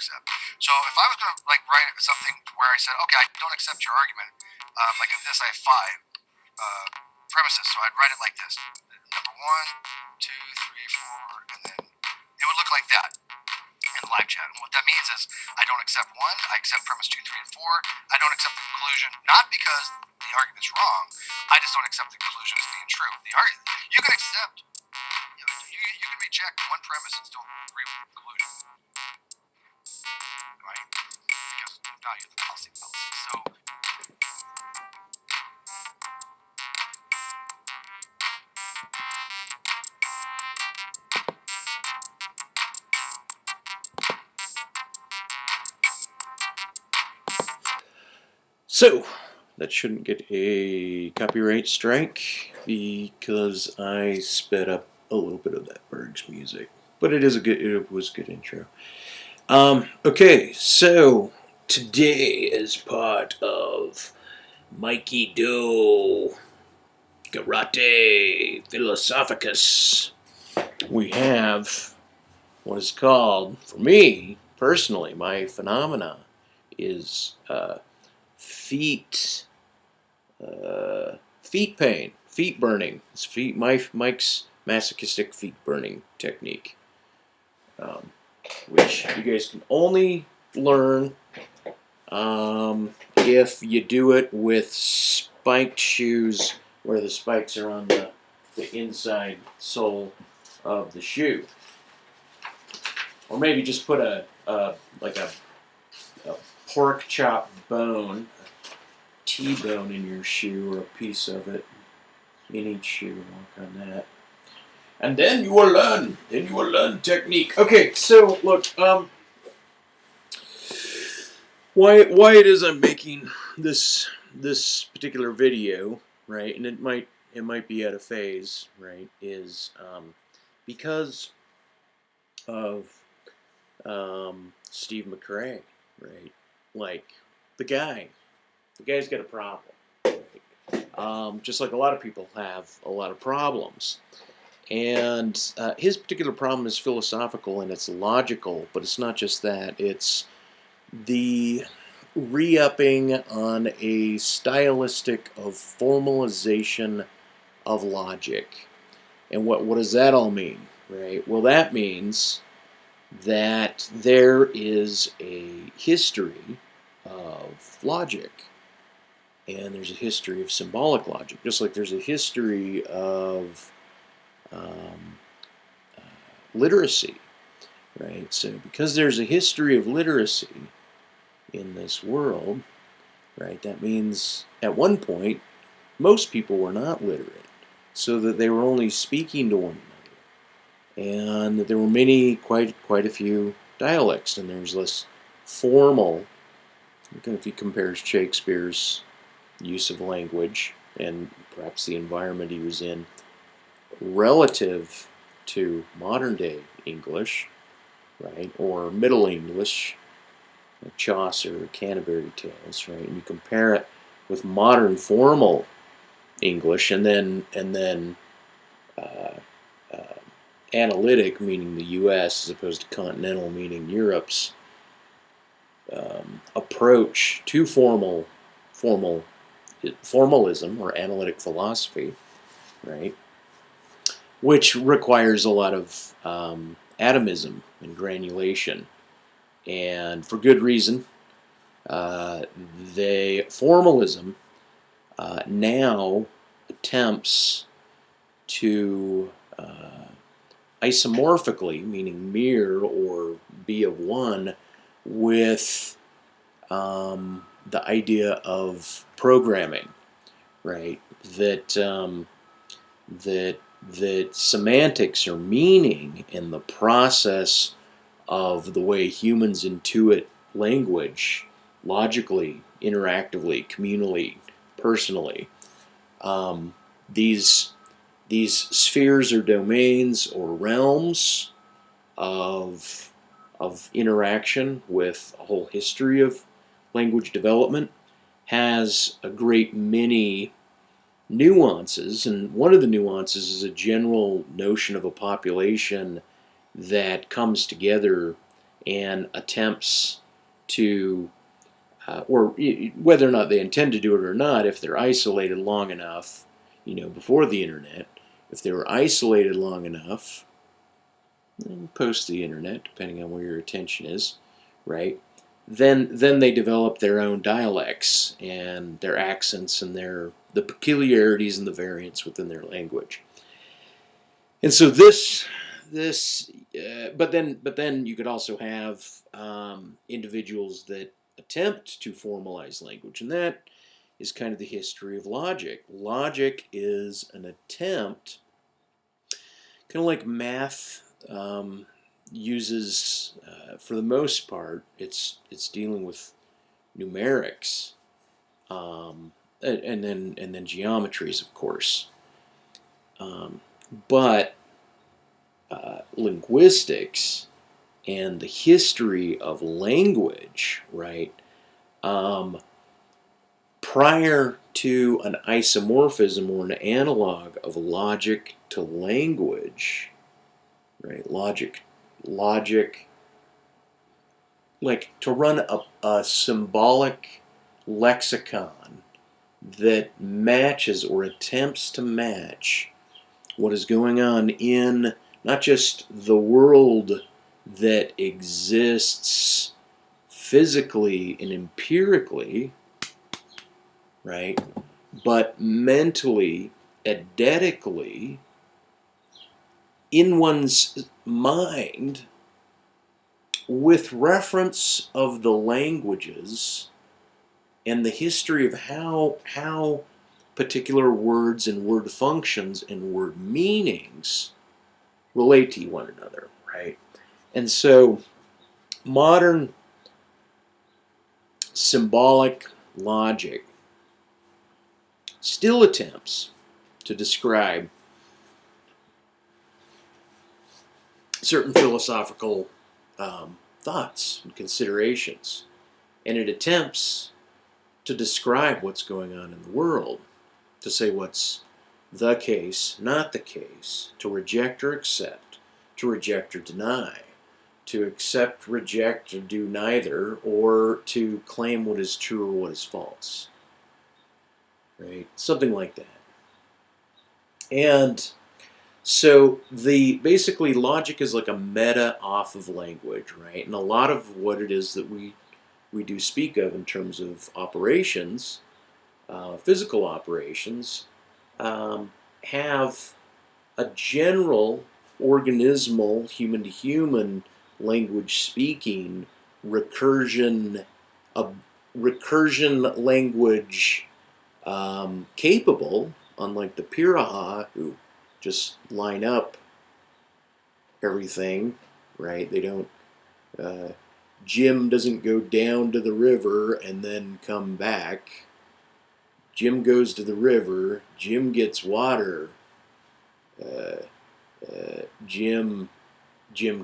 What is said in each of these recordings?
accept. So if I was going to like write something where I said, okay, I don't accept your argument, like in this I have 5 premises, so I'd write it like this: number 1, 2, 3, 4, and then it would look like that in live chat. And what that means is I don't accept 1, I accept premise 2, 3, and 4. I don't accept the conclusion, not because the argument's wrong, I just don't accept the conclusion as being true. You can accept, you can reject one premise and still agree with the conclusion, right? Because now you have the fallacy. So So, that shouldn't get a copyright strike because I sped up a little bit of that Berg's music. But it was a good intro. Okay, so today as part of MikeyDoKaratePhilosophicus, we have what is called, for me personally, my phenomena is feet pain, feet burning. It's Mike's masochistic feet burning technique, which you guys can only learn if you do it with spiked shoes, where the spikes are on the inside sole of the shoe, or maybe just put a pork chop bone, T-bone in your shoe, or a piece of it in each shoe. Work on that, and then you will learn. Technique. Okay, so look, why it is I'm making this particular video, right? And it might be out of phase, right? Is because of Steve Mcrae, right? Like the guy's got a problem. Right? Just like a lot of people have a lot of problems. And his particular problem is philosophical and it's logical, but it's not just that. It's the re-upping on a stylistic of formalization of logic. And what does that all mean? Right? Well, that means that there is a history of logic, and there's a history of symbolic logic, just like there's a history of literacy, right? So because there's a history of literacy in this world, right, that means at one point most people were not literate, so that they were only speaking to one another, and there were quite a few dialects, and there's less formal. If he compares Shakespeare's use of language and perhaps the environment he was in relative to modern day English, right, or Middle English, like Chaucer, Canterbury Tales, right, and you compare it with modern formal English, and then analytic, meaning the U.S., as opposed to continental, meaning Europe's approach to formalism or analytic philosophy, right, which requires a lot of atomism and granulation, and for good reason. Formalism now attempts to isomorphically, meaning mirror or be of one, with the idea of programming, right? That semantics or meaning in the process of the way humans intuit language, logically, interactively, communally, personally. These spheres or domains or realms of interaction with a whole history of language development has a great many nuances, and one of the nuances is a general notion of a population that comes together and attempts to, or whether or not they intend to do it or not, if they're isolated long enough, before the internet, if they were isolated long enough, and post the internet, depending on where your attention is, right? Then they develop their own dialects and their accents and the peculiarities and the variants within their language. And so but then you could also have individuals that attempt to formalize language, and that is kind of the history of logic. Logic is an attempt, kind of like math uses, for the most part, it's dealing with numerics, and then geometries, of course. But linguistics and the history of language, right? Prior to an isomorphism or an analog of logic to language, right? Logic, like to run a symbolic lexicon that matches or attempts to match what is going on in not just the world that exists physically and empirically, right, but mentally, eidetically, in one's mind, with reference of the languages and the history of how particular words and word functions and word meanings relate to one another, right? And so modern symbolic logic still attempts to describe certain philosophical thoughts and considerations, and it attempts to describe what's going on in the world, to say what's the case, not the case, to reject or accept, to reject or deny, to accept, reject, or do neither, or to claim what is true or what is false, right? Something like that. And so basically logic is like a meta off of language, right? And a lot of what it is that we do speak of in terms of operations, physical operations, have a general organismal, human-to-human language speaking recursion language capable, unlike the Piraha, who just line up everything, right? They don't, Jim doesn't go down to the river and then come back. Jim goes to the river, Jim gets water, Jim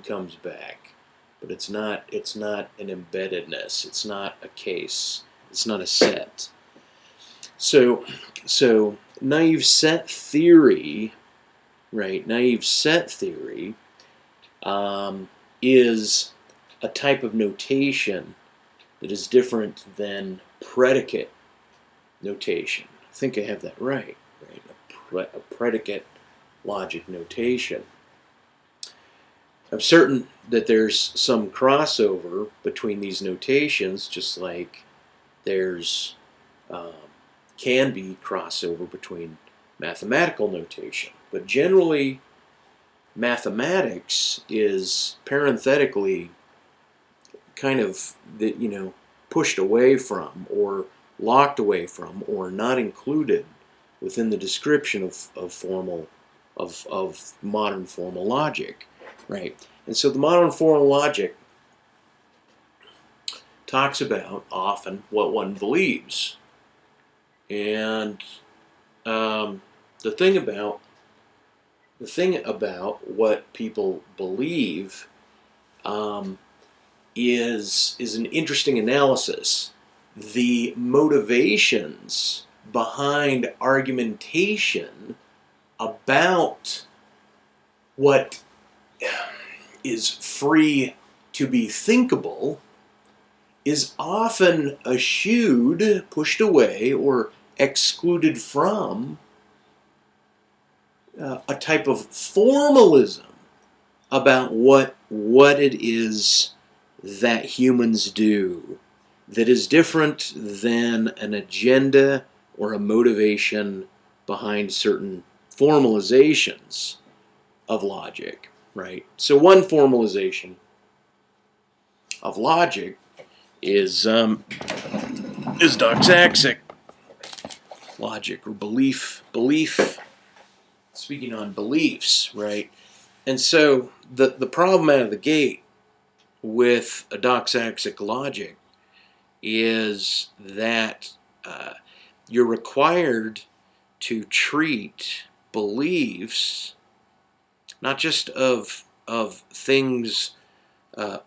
comes back. But it's not an embeddedness, it's not a case, it's not a set. So naive set theory, right? Naive set theory is a type of notation that is different than predicate notation. I think I have that right? A predicate logic notation. I'm certain that there's some crossover between these notations, just like there's can be crossover between mathematical notation. But generally, mathematics is parenthetically kind of pushed away from, or locked away from, or not included within the description of modern formal logic, right? And so the modern formal logic talks about often what one believes, and the thing about what people believe is an interesting analysis. The motivations behind argumentation about what is free to be thinkable is often eschewed, pushed away, or excluded from a type of formalism about what it is that humans do that is different than an agenda or a motivation behind certain formalizations of logic, right? So one formalization of logic is Doxastic logic, or belief, speaking on beliefs, right? And so the problem out of the gate with a Doxastic logic is that you're required to treat beliefs not just of things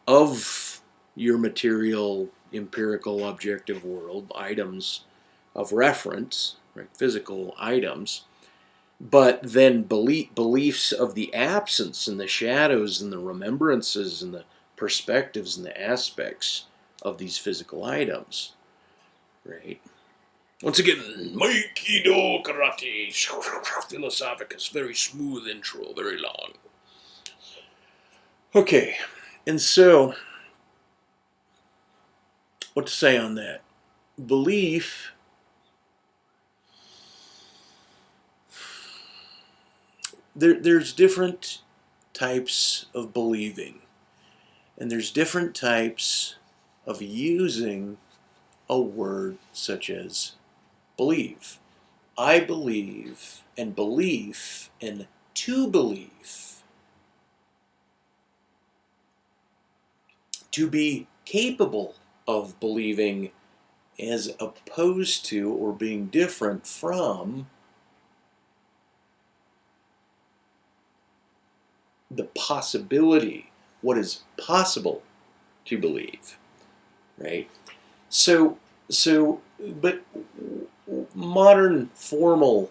of your material, empirical, objective world, items of reference, right, physical items, but then beliefs of the absence and the shadows and the remembrances and the perspectives and the aspects of these physical items, right? Once again, MikeyDoKaratePhilosophicus, very smooth intro, very long. Okay, and so, what to say on that? Belief there's different types of believing, and there's different types of using a word such as believe. I believe, and belief, and to believe. To be capable of believing as opposed to or being different from the possibility, what is possible to believe, right? So, but modern formal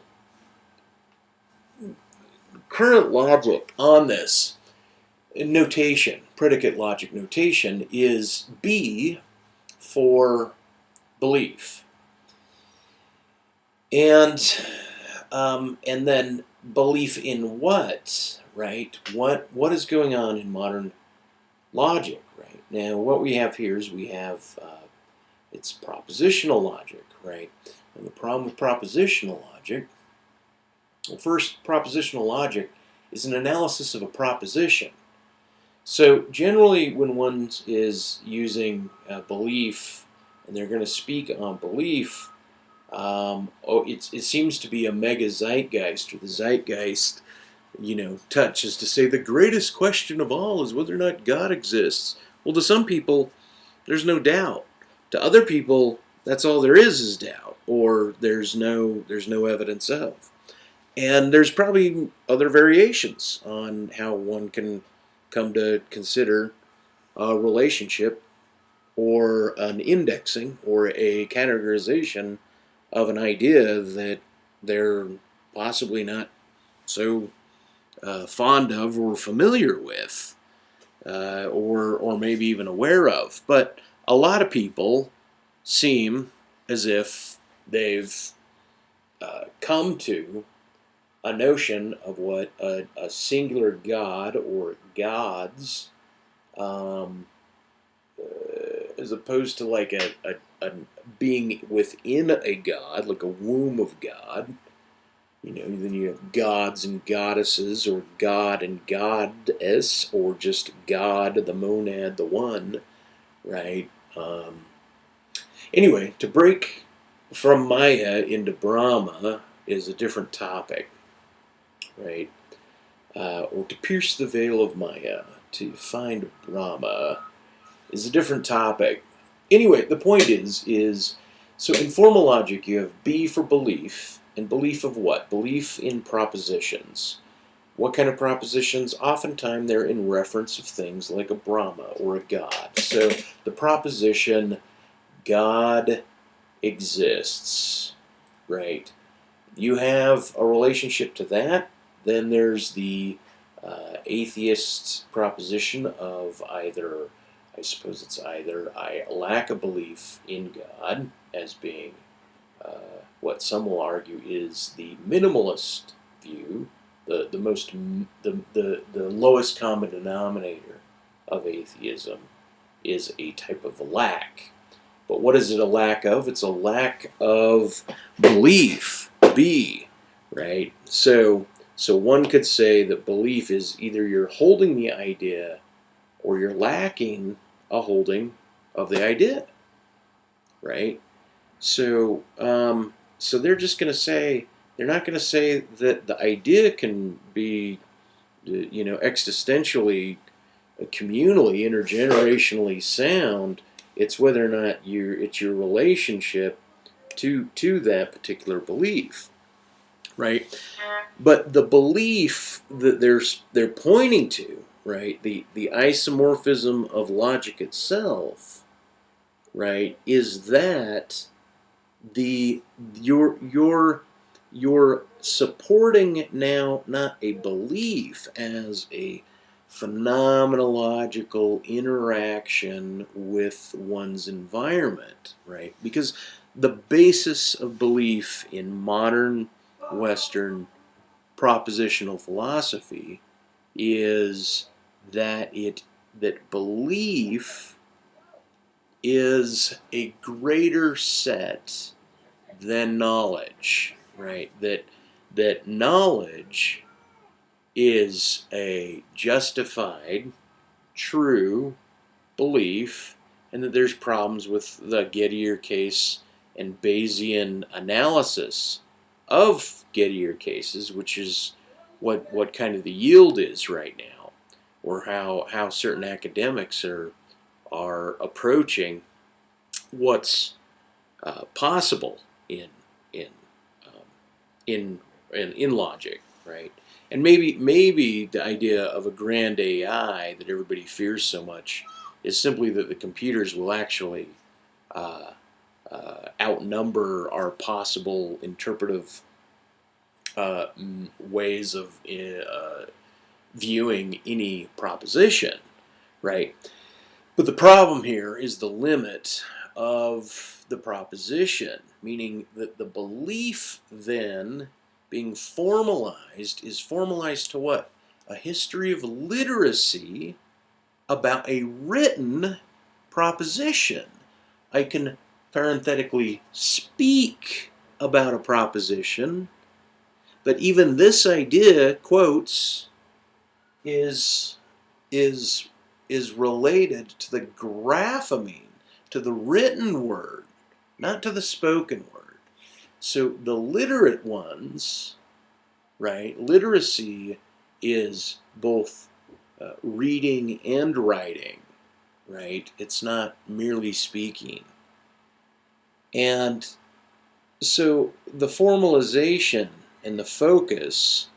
current logic on this notation, predicate logic notation, is B for belief, and then belief in what, right? What is going on in modern logic, right? Now, what we have here is we have it's propositional logic, right? And the problem with propositional logic, well, first, propositional logic is an analysis of a proposition. So generally, when one is using belief, and they're going to speak on belief, it seems to be a mega zeitgeist, or the zeitgeist, touch is to say the greatest question of all is whether or not God exists. Well, to some people, there's no doubt. To other people, that's all there is doubt, or there's no evidence of. And there's probably other variations on how one can come to consider a relationship or an indexing or a categorization of an idea that they're possibly not so fond of or familiar with, or maybe even aware of. But a lot of people seem as if they've come to a notion of what a singular God or gods, as opposed to like a being within a god, like a womb of God. Then you have gods and goddesses, or God and goddess, or just God, the monad, the one, right? Anyway, to break from Maya into Brahma is a different topic, right? Or to pierce the veil of Maya, to find Brahma, is a different topic. Anyway, the point is, so in formal logic you have B for belief, and belief of what? Belief in propositions. What kind of propositions? Oftentimes they're in reference of things like a Brahma or a God. So the proposition, God exists, right? You have a relationship to that. Then there's the atheist proposition of either I suppose it's either I lack a belief in God as being what some will argue is the minimalist view, the lowest common denominator of atheism is a type of lack. But what is it a lack of? It's a lack of belief. B, right? So one could say that belief is either you're holding the idea or you're lacking a holding of the idea, right? So so they're just going to say, they're not going to say that the idea can be, existentially, communally, intergenerationally sound. It's whether or not it's your relationship to that particular belief, right? But the belief that they're pointing to, right, the isomorphism of logic itself, right, is that you're supporting now not a belief as a phenomenological interaction with one's environment, right? Because the basis of belief in modern Western propositional philosophy is that belief is a greater set than knowledge, right? That knowledge is a justified, true belief, and that there's problems with the Gettier case and Bayesian analysis of Gettier cases, which is what kind of the yield is right now, or how certain academics are approaching what's possible in in um, in logic, right? And maybe the idea of a grand AI that everybody fears so much is simply that the computers will actually outnumber our possible interpretive ways of viewing any proposition, right? But the problem here is the limit of the proposition, meaning that the belief then being formalized is formalized to what? A history of literacy about a written proposition. I can parenthetically speak about a proposition, but even this idea, quotes, is related to the grapheme, to the written word, not to the spoken word. So the literate ones, right? Literacy is both reading and writing, right? It's not merely speaking. And so the formalization and the focus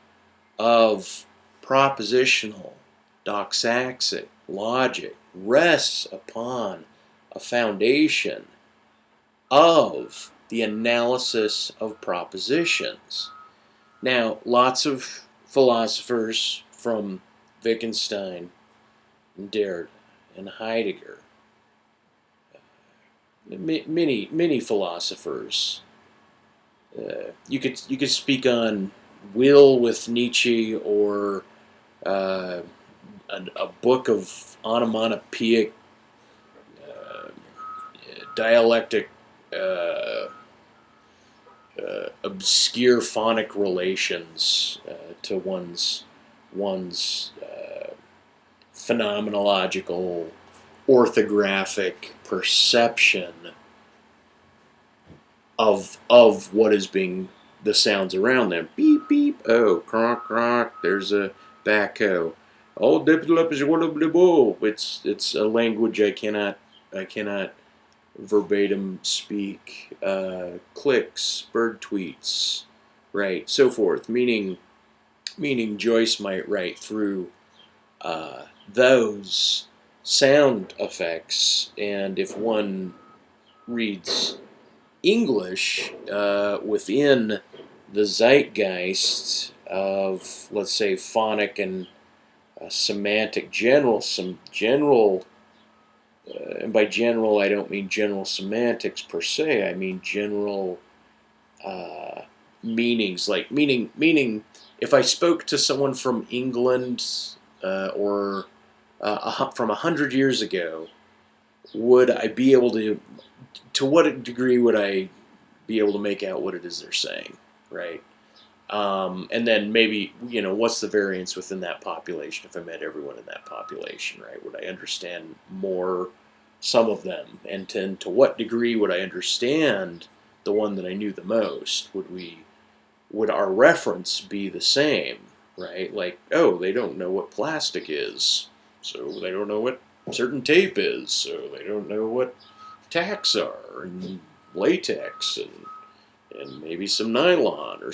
of propositional doxastic logic rests upon a foundation of the analysis of propositions. Now, lots of philosophers from Wittgenstein and Derrida and Heidegger, many philosophers. You could speak on will with Nietzsche, or a book of onomatopoeic dialectic obscure phonic relations to one's phenomenological orthographic perception of what is being the sounds around them. Beep beep. Oh, cronk cronk. There's a backhoe. Oh, it's a language I cannot verbatim speak. Clicks, bird tweets, right, so forth. Meaning Joyce might write through those sound effects, and if one reads English within the zeitgeist of, let's say, phonic and semantic some general and by general I don't mean general semantics per se. I mean general meanings, like meaning. If I spoke to someone from England or from 100 years ago, would I be able to what degree would I be able to make out what it is they're saying, right? And then maybe, what's the variance within that population if I met everyone in that population, right? Would I understand more some of them? And to what degree would I understand the one that I knew the most? Would our reference be the same, right? Like, oh, they don't know what plastic is, so they don't know what certain tape is, so they don't know what tacks are, and latex, and maybe some nylon or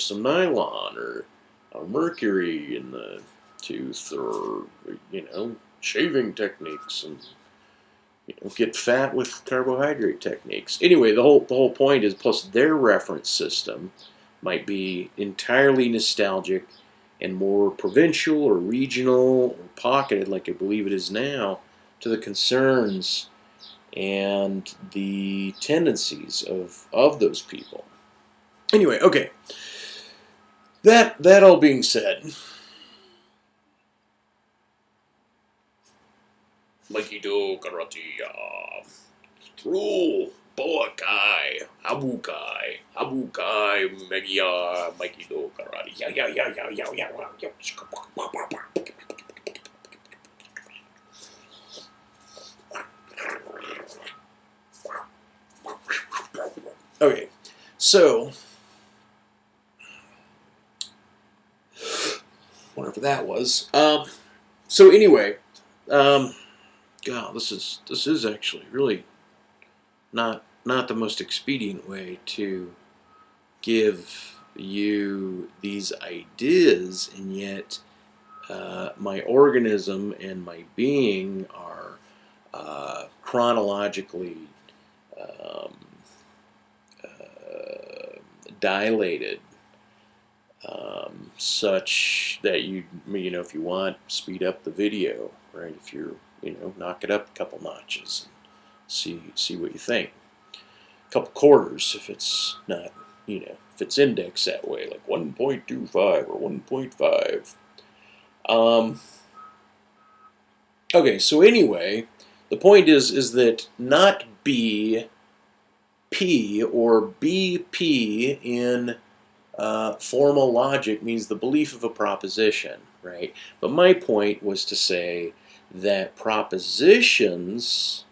mercury in the tooth, or shaving techniques, and get fat with carbohydrate techniques. Anyway, the whole point is, plus their reference system might be entirely nostalgic and more provincial or regional or pocketed, like I believe it is now, to the concerns and the tendencies of those people. Anyway, okay. That all being said, MikeyDoKaratePhilosophicus. True. Boakai. Habukai. Megia. MikeyDoKarate. Yeah. Okay, so whatever that was. So anyway, God, this is actually really not the most expedient way to give you these ideas, and yet my organism and my being are chronologically dilated, such that if you want, speed up the video, right? If you're, knock it up a couple notches and see what you think. A couple quarters if it's not, if it's indexed that way, like 1.25 or 1.5. Okay, so anyway, the point is that not BP or BP in formal logic means the belief of a proposition, right? But my point was to say that propositions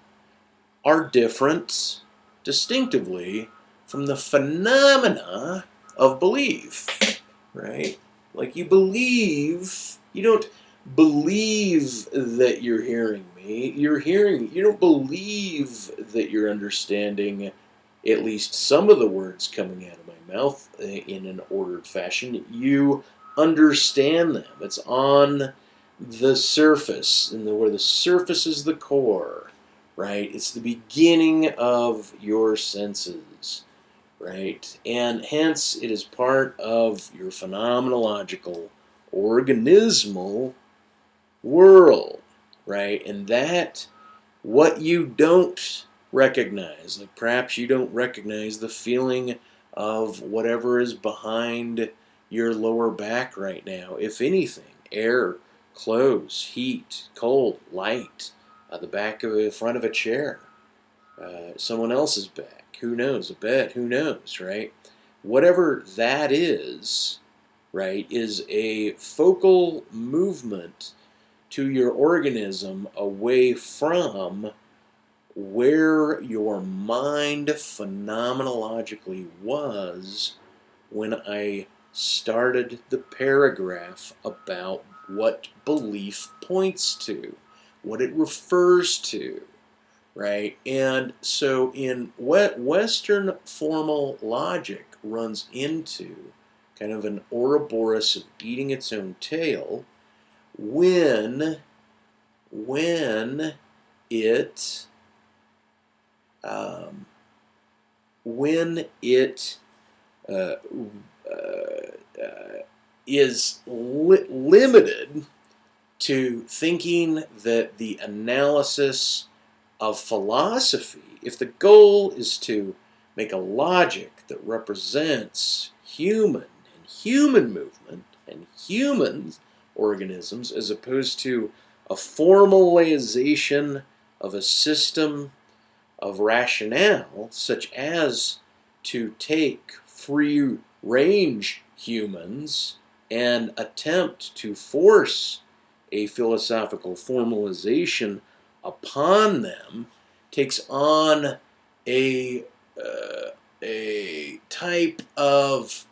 are different distinctively from the phenomena of belief, right? Like you don't believe that you're hearing me. You don't believe that you're understanding at least some of the words coming out of my mouth in an ordered fashion. You understand them. It's on the surface, where the surface is the core, right? It's the beginning of your senses, right? And hence it is part of your phenomenological, organismal world, right? And that, what you don't recognize, like perhaps you don't recognize the feeling of whatever is behind your lower back right now, if anything, air, clothes, heat, cold, light, the front of a chair, someone else's back, who knows, a bed, who knows, right? Whatever that is, right, is a focal movement to your organism away from where your mind phenomenologically was when I started the paragraph about what belief points to, what it refers to, right? And so in Western formal logic runs into kind of an Ouroboros of eating its own tail when it is limited to thinking that the analysis of philosophy, if the goal is to make a logic that represents human movement and human organisms, as opposed to a formalization of a system of rationale, such as to take free range humans and attempt to force a philosophical formalization upon them, takes on a type of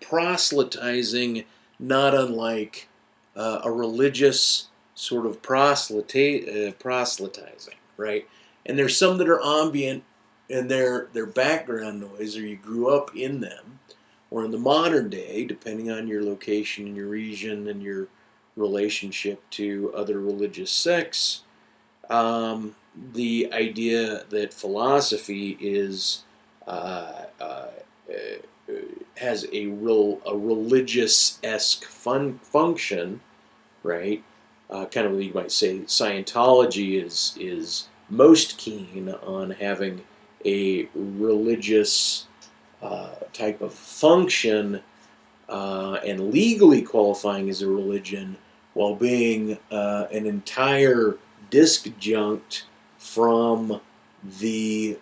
proselytizing, not unlike a religious sort of proselytizing, right? And there's some that are ambient, and they're background noise, or you grew up in them, or in the modern day, depending on your location and your region and your relationship to other religious sects, the idea that philosophy is has a religious-esque function, right? Kind of, you might say, Scientology is most keen on having a religious type of function and legally qualifying as a religion, while being an entire disjunct from the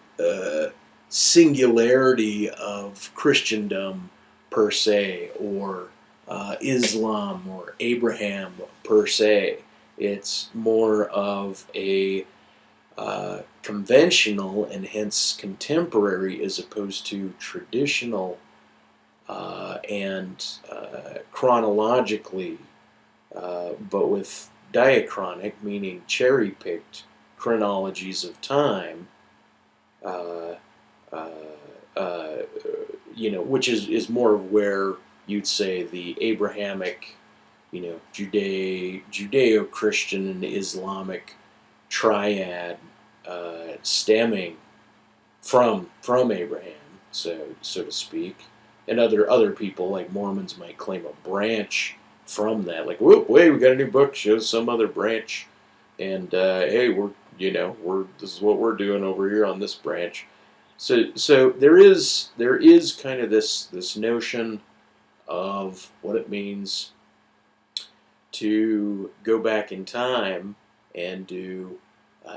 singularity of Christendom per se, or Islam or Abraham per se. It's more of a conventional and hence contemporary, as opposed to traditional and chronologically, but with diachronic, meaning cherry-picked chronologies of time, which is more of where you'd say the Abrahamic, Judeo-Christian and Islamic triad stemming from Abraham, so to speak, and other people like Mormons might claim a branch from that, like, whoop, wait, we got a new book, shows some other branch, and hey, we're this is what we're doing over here on this branch. So there is kind of this notion of what it means to go back in time and do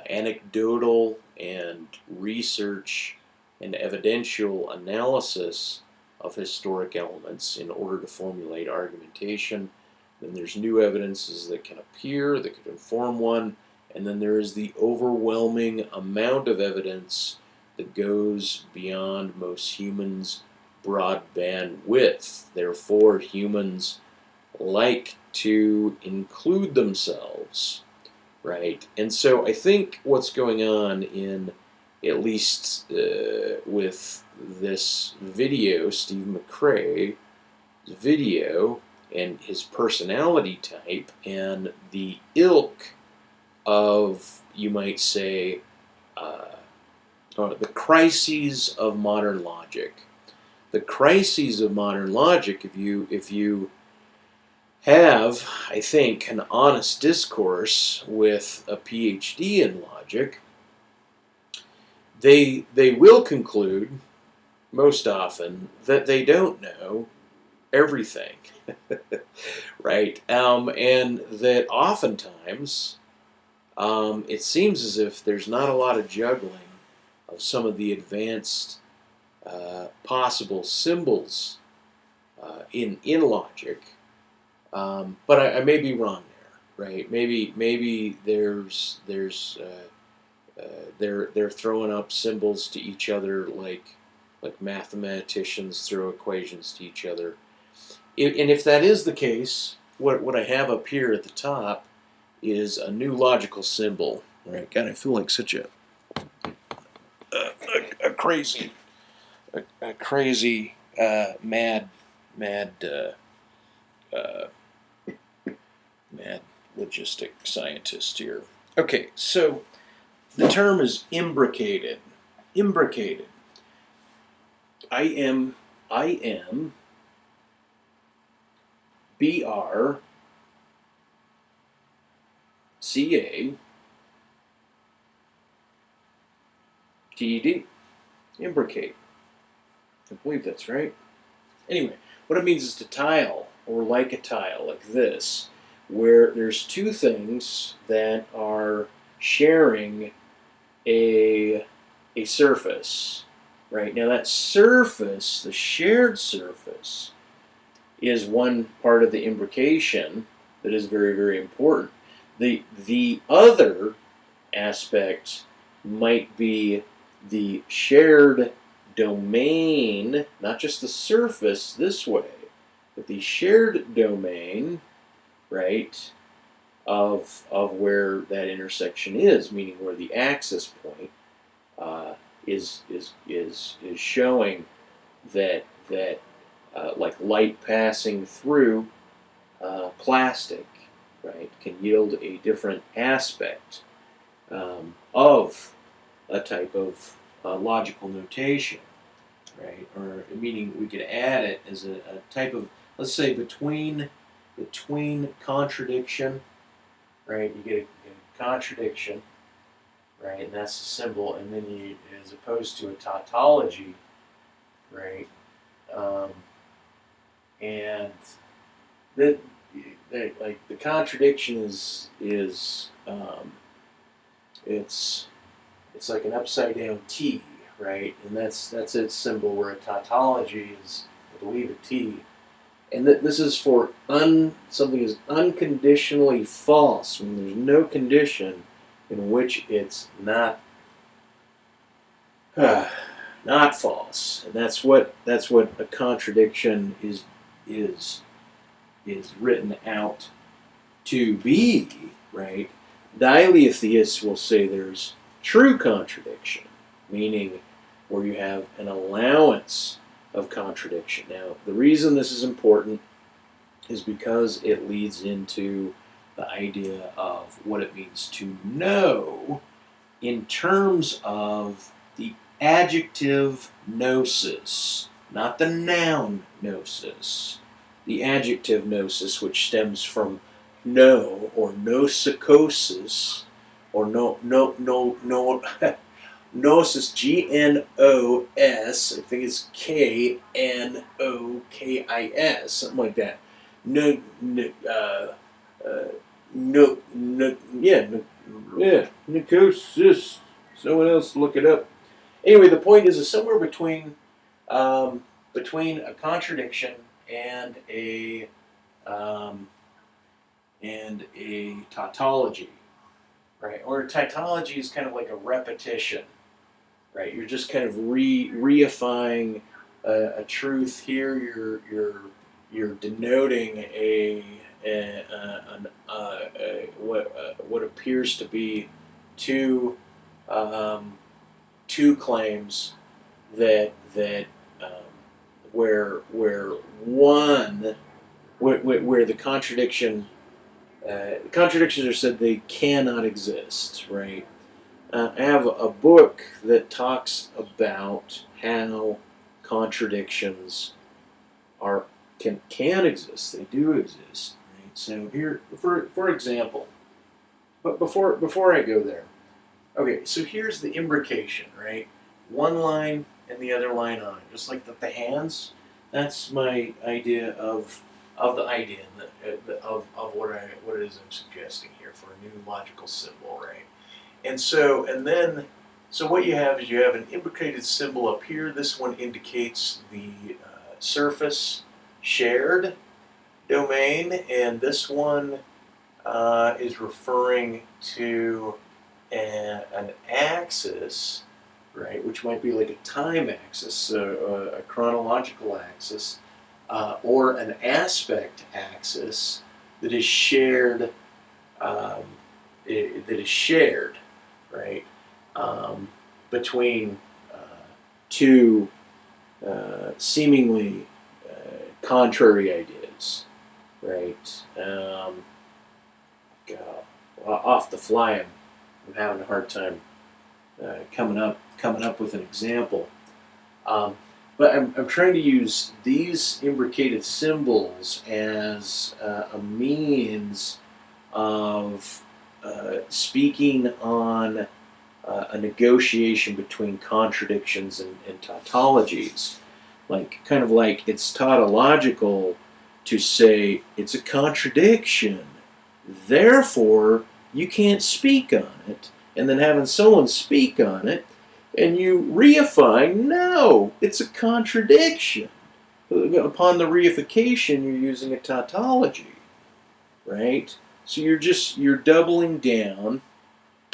anecdotal and research and evidential analysis of historic elements in order to formulate argumentation. Then there's new evidences that can appear, that could inform one, and then there is the overwhelming amount of evidence that goes beyond most humans' broadband width. Therefore, humans like to include themselves, right? And so I think what's going on in, at least with this video, Steve Mcrae's video, and his personality type, and the ilk of, you might say, the crises of modern logic. The crises of modern logic, if you have, I think, an honest discourse with a PhD in logic, they will conclude most often that they don't know everything, right? And that oftentimes it seems as if there's not a lot of juggling of some of the advanced possible symbols in logic, but I may be wrong there, right? Maybe they're throwing up symbols to each other like mathematicians throw equations to each other. And if that is the case, what I have up here at the top is a new logical symbol. Right? God, I feel like such a crazy mad logistic scientist here. Okay, so the term is imbricated. Imbricated. I am BRCA TED, imbricate. I believe that's right. Anyway, what it means is to tile, or like a tile, like this, where there's two things that are sharing a surface, right? Now that surface, the shared surface, is one part of the imbrication that is very, very important. The other aspect might be the shared domain, not just the surface this way, but the shared domain, right, of where that intersection is, meaning where the axis point is showing that like light passing through plastic, right, can yield a different aspect of a type of logical notation, right? Or meaning we could add it as a type of, let's say, between contradiction, right? You get a contradiction, right? And that's the symbol, and then you, as opposed to a tautology, right? And that like the contradiction is it's like an upside down T, right? And that's its symbol, where a tautology is, I believe, a T. And this is for something is unconditionally false, when there's no condition in which it's not not false. And that's what a contradiction is written out to be, right? Diletheists will say there's true contradiction, meaning where you have an allowance of contradiction. Now, the reason this is important is because it leads into the idea of what it means to know in terms of the adjective gnosis, not the noun gnosis. The adjective gnosis, which stems from no, or nosicosis, or gnosis, G-N-O-S, I think it's K-N-O-K-I-S, something like that. Nikosis. Someone else look it up. Anyway, the point is somewhere between a contradiction and a tautology, right? Or a tautology is kind of like a repetition, right? You're just kind of reifying a truth here. You're denoting what appears to be two claims that where the contradictions are said they cannot exist, right? I have a book that talks about how contradictions can exist. They do exist, right? So here, for example, but before I go there, okay. So here's the imbrication, right? One line and the other line on it, just like the hands. That's my idea of the idea of what it is I'm suggesting here for a new logical symbol, right? And so what you have is you have an imbricated symbol up here. This one indicates the surface shared domain, and this one is referring to an axis, right, which might be like a time axis, a chronological axis, or an aspect axis that is shared. Right, between two seemingly contrary ideas, right? Off the fly, I'm having a hard time coming up with an example. But I'm trying to use these imbricated symbols as a means of speaking on a negotiation between contradictions and tautologies. Like, kind of like it's tautological to say it's a contradiction, therefore you can't speak on it, and then having someone speak on it, and you reifying, no, it's a contradiction. Upon the reification, you're using a tautology, right? So you're doubling down,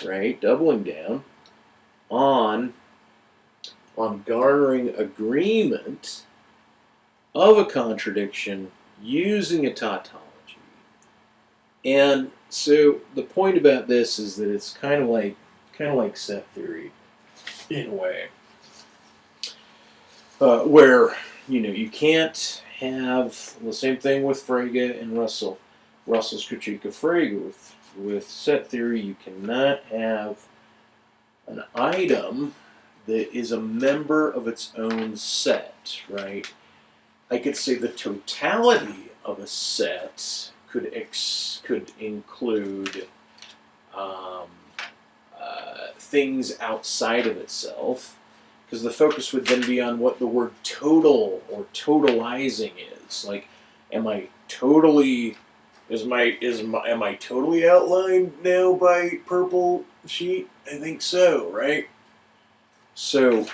right? Doubling down on garnering agreement of a contradiction using a tautology. And so the point about this is that it's kind of like set theory in a way, where you can't have the same thing with Frege and Russell's critique of Frege. With set theory, you cannot have an item that is a member of its own set, right? I could say the totality of a set could include things outside of itself, because the focus would then be on what the word total or totalizing is. Like, am I totally outlined now by purple sheet? I think so, right? So,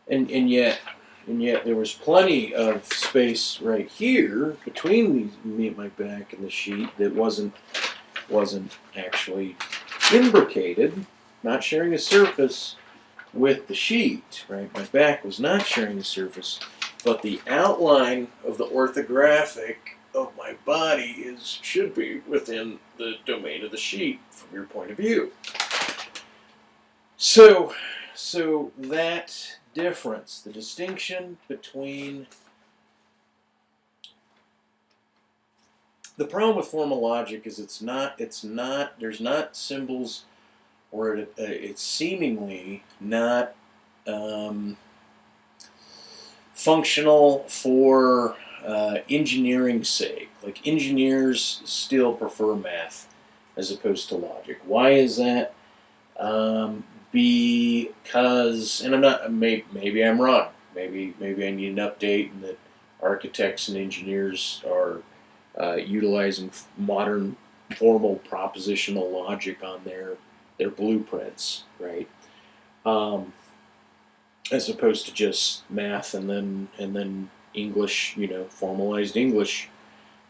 and yet there was plenty of space right here between my back and the sheet that wasn't actually imbricated, not sharing a surface with the sheet, right? My back was not sharing the surface, but the outline of the orthographic of my body should be within the domain of the sheet from your point of view. So that difference, the distinction between the problem with formal logic is there's not symbols, or it's seemingly not functional for engineering's sake. Like, engineers still prefer math as opposed to logic. Why is that? Because, and I'm not, maybe I'm wrong. Maybe I need an update, and that architects and engineers are utilizing modern formal propositional logic on their blueprints, right? As opposed to just math and then English, formalized English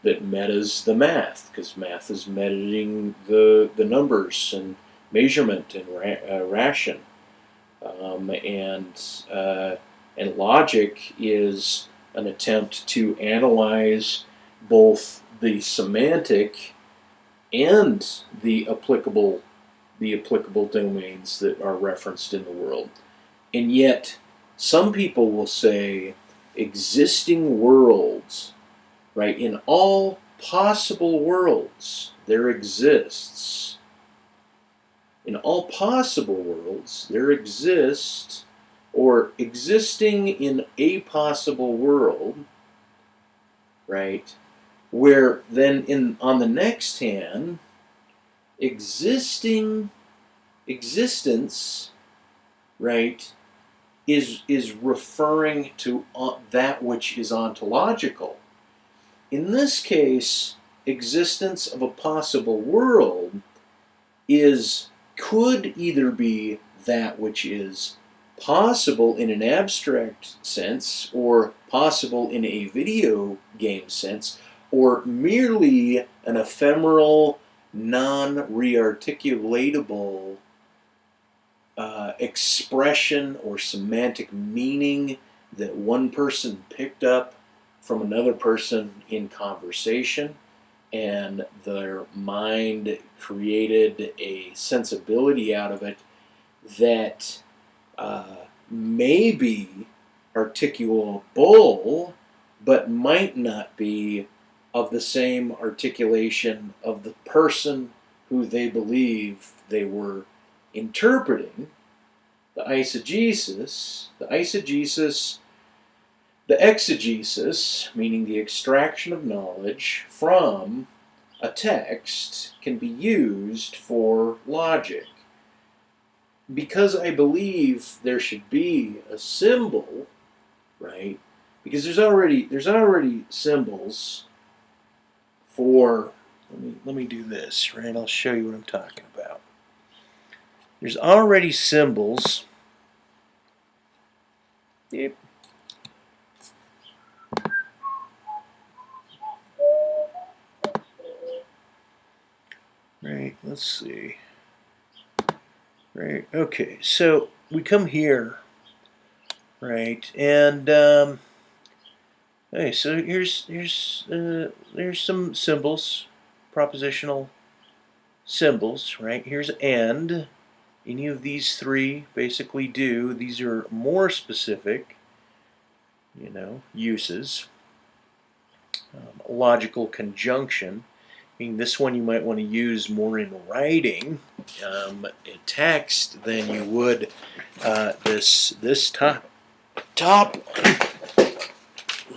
that metas the math, because math is metating the numbers and measurement and ration, and logic is an attempt to analyze both the semantic and the applicable domains that are referenced in the world. And yet, some people will say existing worlds, right? In all possible worlds, there exists. In all possible worlds, there exists, or existing in a possible world, right? Where then on the next hand, existence, right, is referring to that which is ontological. In this case, existence of a possible world could either be that which is possible in an abstract sense, or possible in a video game sense, or merely an ephemeral, non-rearticulatable expression or semantic meaning that one person picked up from another person in conversation, and their mind created a sensibility out of it that may be articulable, but might not be of the same articulation of the person who they believe they were interpreting. The exegesis, meaning the extraction of knowledge from a text, can be used for logic. because I believe there should be a symbol, right? Because there's already symbols for. Let me do this, right? I'll show you what I'm talking about. There's already symbols. Yep. Right, let's see. Right, okay, so we come here, right, and okay, so there's some symbols, propositional symbols, right? Here's and. Any of these three basically do. These are more specific, uses. Logical conjunction. I mean, this one you might want to use more in writing, in text, than you would this top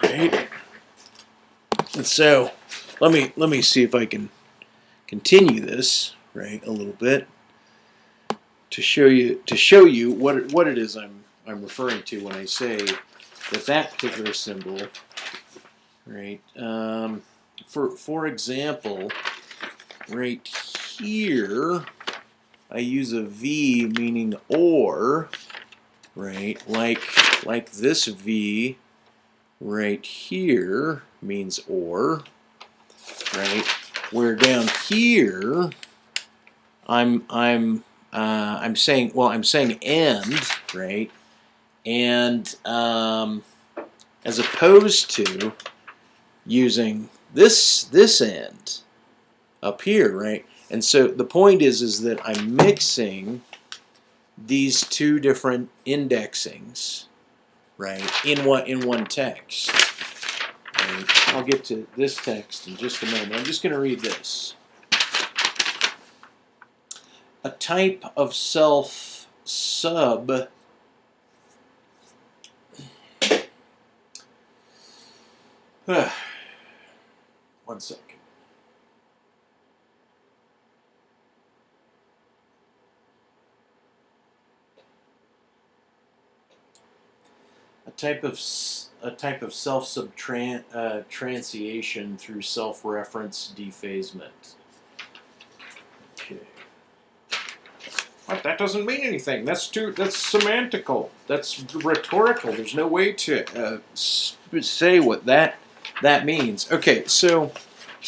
right. And so, let me see if I can continue this right a little bit to show you what it is I'm referring to when I say that particular symbol, right? For example, right here, I use a V meaning or, right? Like this V right here means or, right? Where down here, I'm saying and, right? And as opposed to using this end up here, right? And so the point is that I'm mixing these two different indexings, right? In one text. Right? I'll get to this text in just a moment. I'm just going to read this. A type of self sub one second. A type of self-substantiation through self-reference defacement. Okay. What? That doesn't mean anything. That's semantical. That's rhetorical. There's no way to say what that means. Okay, so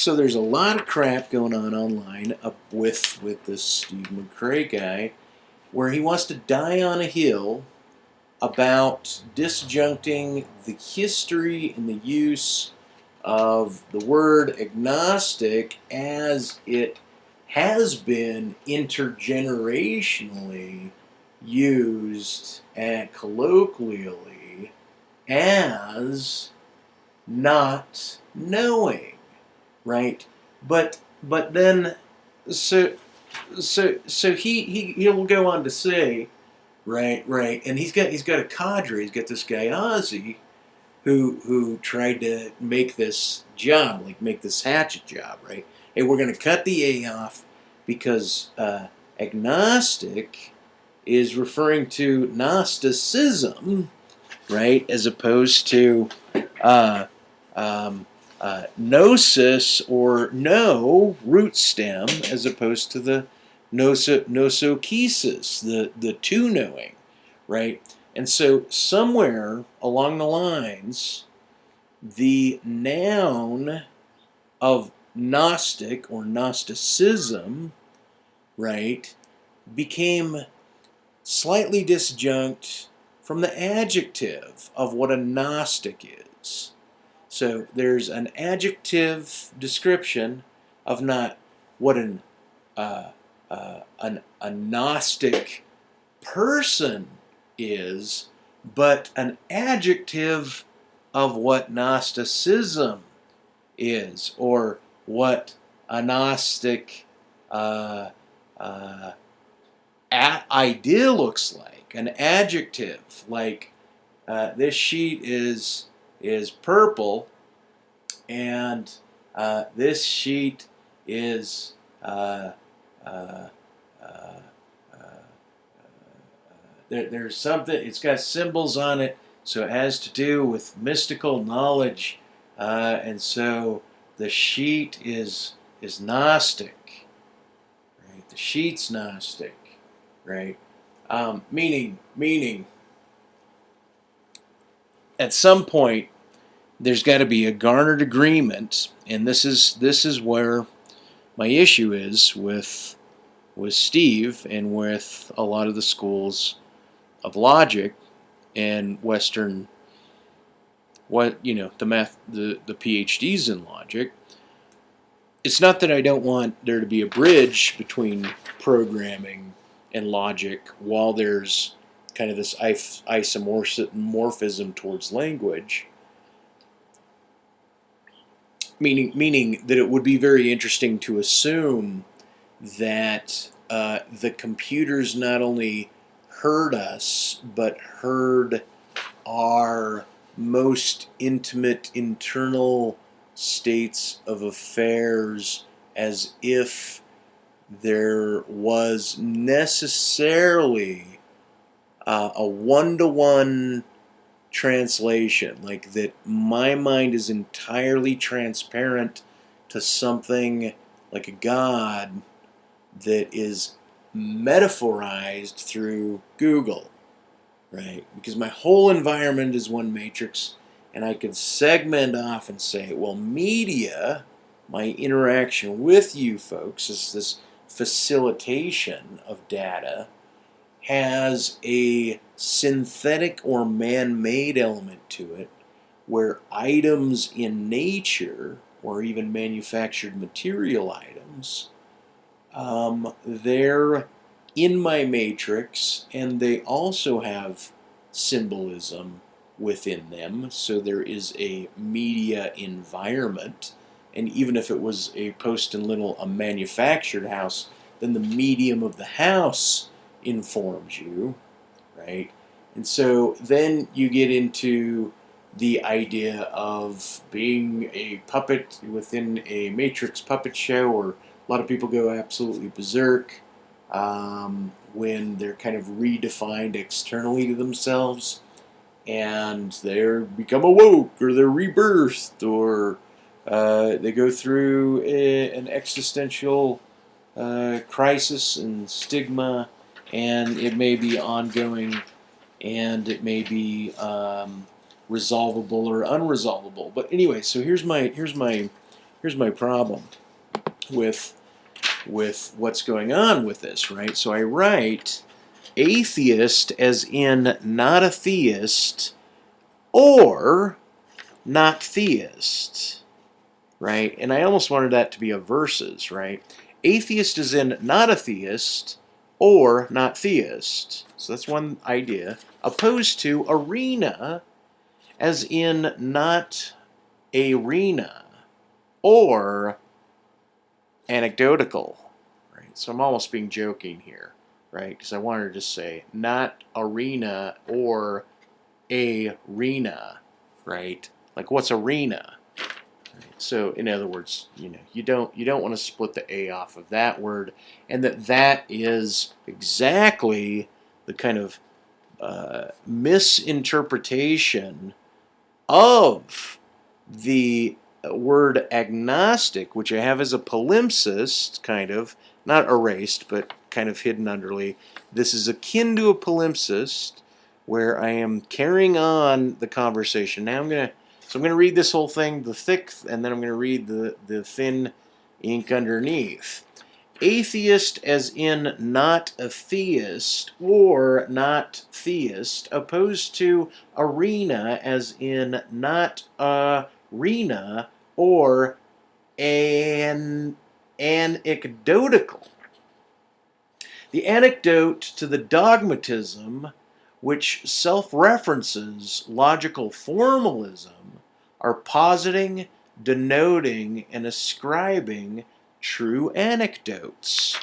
there's a lot of crap going on online with this Steve Mcrae guy, where he wants to die on a hill about disjuncting the history and the use of the word agnostic as it has been intergenerationally used and colloquially as not knowing, right? But then so he'll go on to say, right, and he's got a cadre. He's got this guy Ozzy who tried to make this job, like make this hatchet job, right? Hey, we're going to cut the A off because agnostic is referring to Gnosticism, right, as opposed to gnosis or no root stem, as opposed to the nosokesis, the two knowing, right? And so somewhere along the lines, the noun of Gnostic or Gnosticism, right, became slightly disjunct from the adjective of what a Gnostic is. So there's an adjective description of not what a Gnostic person is, but an adjective of what Gnosticism is, or what a Gnostic idea looks like. An adjective like this sheet is purple, and this sheet is there's something, it's got symbols on it, so it has to do with mystical knowledge. And so the sheet is Gnostic, right? The sheet's Gnostic, right? Meaning, at some point, there's got to be a garnered agreement, and this is where my issue is with Steve and with a lot of the schools of logic and Western, the PhDs in logic. It's not that I don't want there to be a bridge between programming and logic while there's kind of this isomorphism towards language. Meaning that it would be very interesting to assume that the computers not only heard us, but heard our most intimate internal states of affairs, as if there was necessarily a one-to-one translation, like that my mind is entirely transparent to something like a God that is metaphorized through Google, right? Because my whole environment is one matrix, and I could segment off and say, well, media, my interaction with you folks, is this facilitation of data, has a synthetic or man-made element to it, where items in nature, or even manufactured material items, they're in my matrix, and they also have symbolism within them, so there is a media environment. And even if it was a a manufactured house, then the medium of the house informs you, right? And so then you get into the idea of being a puppet within a matrix puppet show, or a lot of people go absolutely berserk when they're kind of redefined externally to themselves, and they become awoke, or they're rebirthed, or they go through an existential crisis and stigma, and it may be ongoing, and it may be resolvable or unresolvable. But anyway, so here's my problem with what's going on with this, right? So I write atheist as in not a theist or not theist, right? And I almost wanted that to be a versus, right? Atheist is in not a theist or not theist. So that's one idea. Opposed to arena as in not arena or anecdotal, right? So I'm almost being joking here, right? Because I wanted to just say not arena or arena, right? Like, what's arena? So in other words, you don't want to split the a off of that word, and that is exactly the kind of misinterpretation of the word agnostic, which I have as a palimpsest, kind of, not erased, but kind of hidden underly. This is akin to a palimpsest, where I am carrying on the conversation. Now I'm going to read this whole thing, the thick, and then I'm going to read the thin ink underneath. Atheist as in not a theist or not theist, opposed to arena as in not arena or anecdotal. The anecdote to the dogmatism which self-references logical formalism are positing, denoting, and ascribing true anecdotes.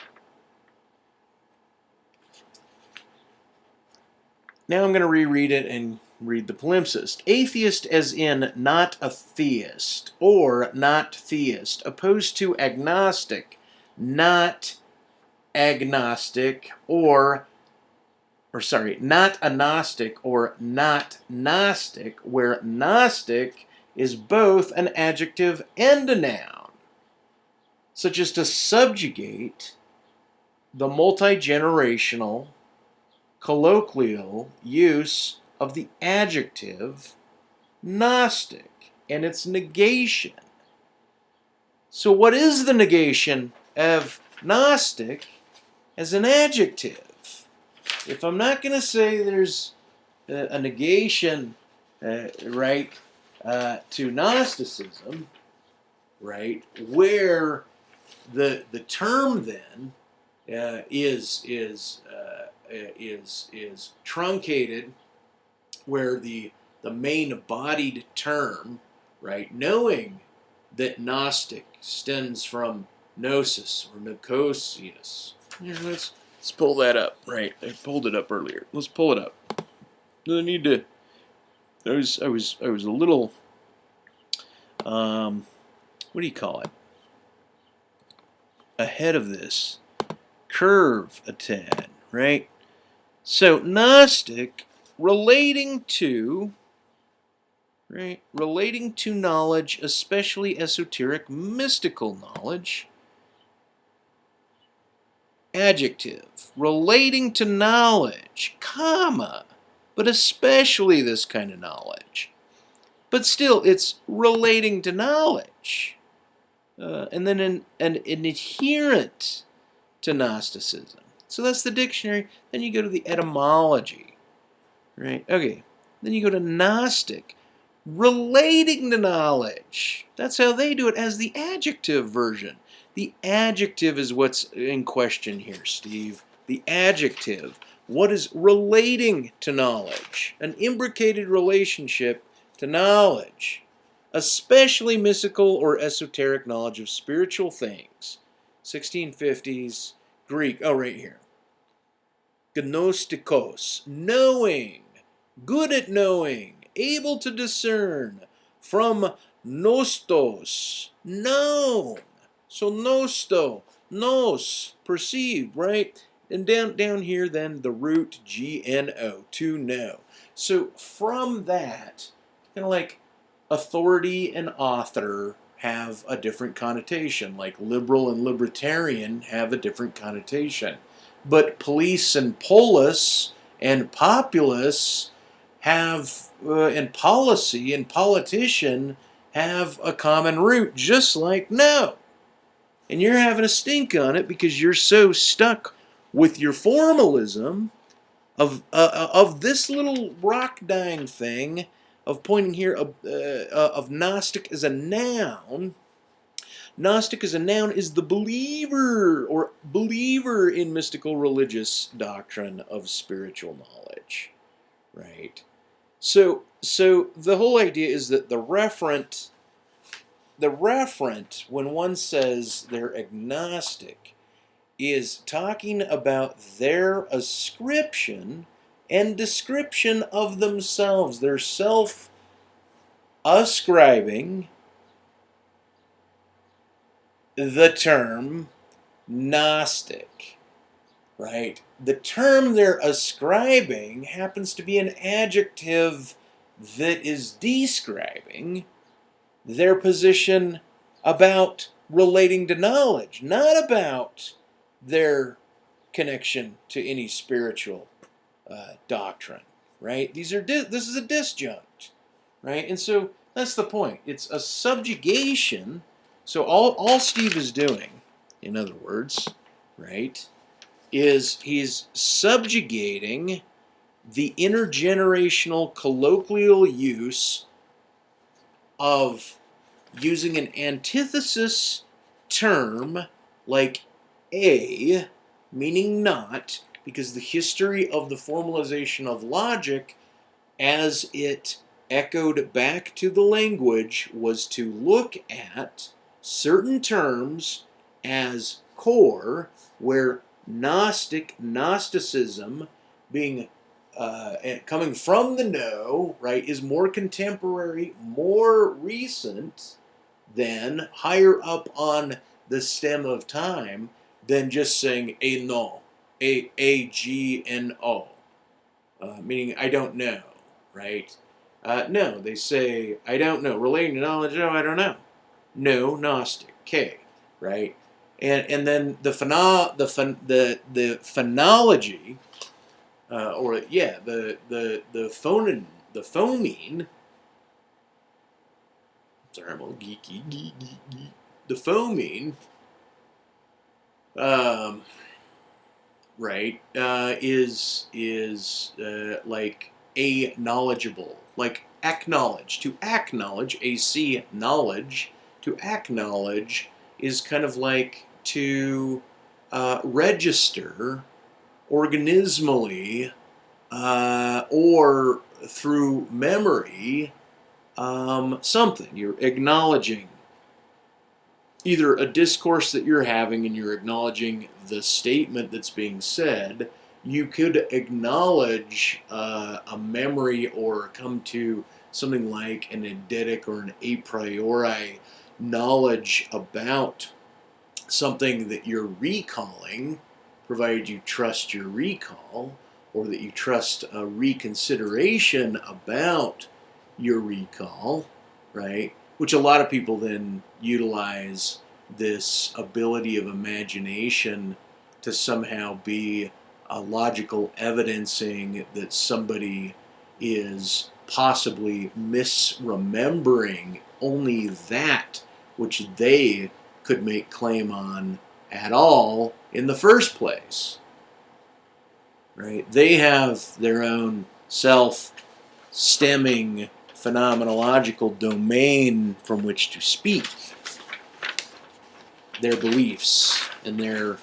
Now I'm going to reread it and read the palimpsest. Atheist as in not a theist or not theist, opposed to agnostic, not agnostic, or not agnostic or not Gnostic, where Gnostic is both an adjective and a noun, such as to subjugate the multi-generational colloquial use of the adjective Gnostic and its negation. So what is the negation of Gnostic as an adjective? If I'm not going to say there's a negation, to Gnosticism, right, where the term then is truncated, where the main bodied term, right, knowing that Gnostic stems from gnosis or nicosius. Here, let's pull that up. Right, I pulled it up earlier. Let's pull it up. I need to. I was a little. What do you call it? Ahead of this curve a tad, right? So Gnostic relating to knowledge, especially esoteric mystical knowledge. Adjective, relating to knowledge, comma, but especially this kind of knowledge. But still, it's relating to knowledge. And then an adherent to Gnosticism. So that's the dictionary. Then you go to the etymology, right? Okay. Then you go to Gnostic, relating to knowledge. That's how they do it as the adjective version. The adjective is what's in question here, Steve. The adjective. What is relating to knowledge? An imbricated relationship to knowledge. Especially mystical or esoteric knowledge of spiritual things. 1650s Greek. Oh, right here. Gnostikos. Knowing. Good at knowing. Able to discern. From nostos. Known. So nosto, nos, perceived, right? And down here then the root gno, to know. So from that, kind of like authority and author have a different connotation, like liberal and libertarian have a different connotation. But police and polis and populace have, and policy and politician have a common root, just like know. And you're having a stink on it because you're so stuck with your formalism of this little rock dying thing of pointing here of Gnostic as a noun. Gnostic as a noun is the believer or believer in mystical religious doctrine of spiritual knowledge, right? So the whole idea is that the referent, when one says they're agnostic, is talking about their ascription and description of themselves. They're self-ascribing the term Gnostic, right? The term they're ascribing happens to be an adjective that is describing their position about relating to knowledge, not about their connection to any spiritual doctrine, right? This is a disjunct, right? And so that's the point. It's a subjugation. So all Steve is doing, in other words, right, is he's subjugating the intergenerational colloquial use of using an antithesis term like a, meaning not, because the history of the formalization of logic as it echoed back to the language was to look at certain terms as core, where Gnosticism being coming from the know, right, is more contemporary, more recent than higher up on the stem of time than just saying a no, a G N O, meaning I don't know, right? No, they say I don't know. Relating to knowledge, no, I don't know. No, Gnostic, K, right? And then the phonology, the phoneme. Sorry, I'm all geeky. The phoneme, right, is like a knowledgeable, like acknowledge. To acknowledge, AC knowledge. To acknowledge is kind of like to register organismally or through memory something. You're acknowledging either a discourse that you're having and you're acknowledging the statement that's being said. You could acknowledge a memory or come to something like an eidetic or an a priori knowledge about something that you're recalling, provided you trust your recall, or that you trust a reconsideration about your recall, right? Which a lot of people then utilize this ability of imagination to somehow be a logical evidencing that somebody is possibly misremembering only that which they could make claim on at all in the first place, right? They have their own self-stemming phenomenological domain from which to speak. Their beliefs, and their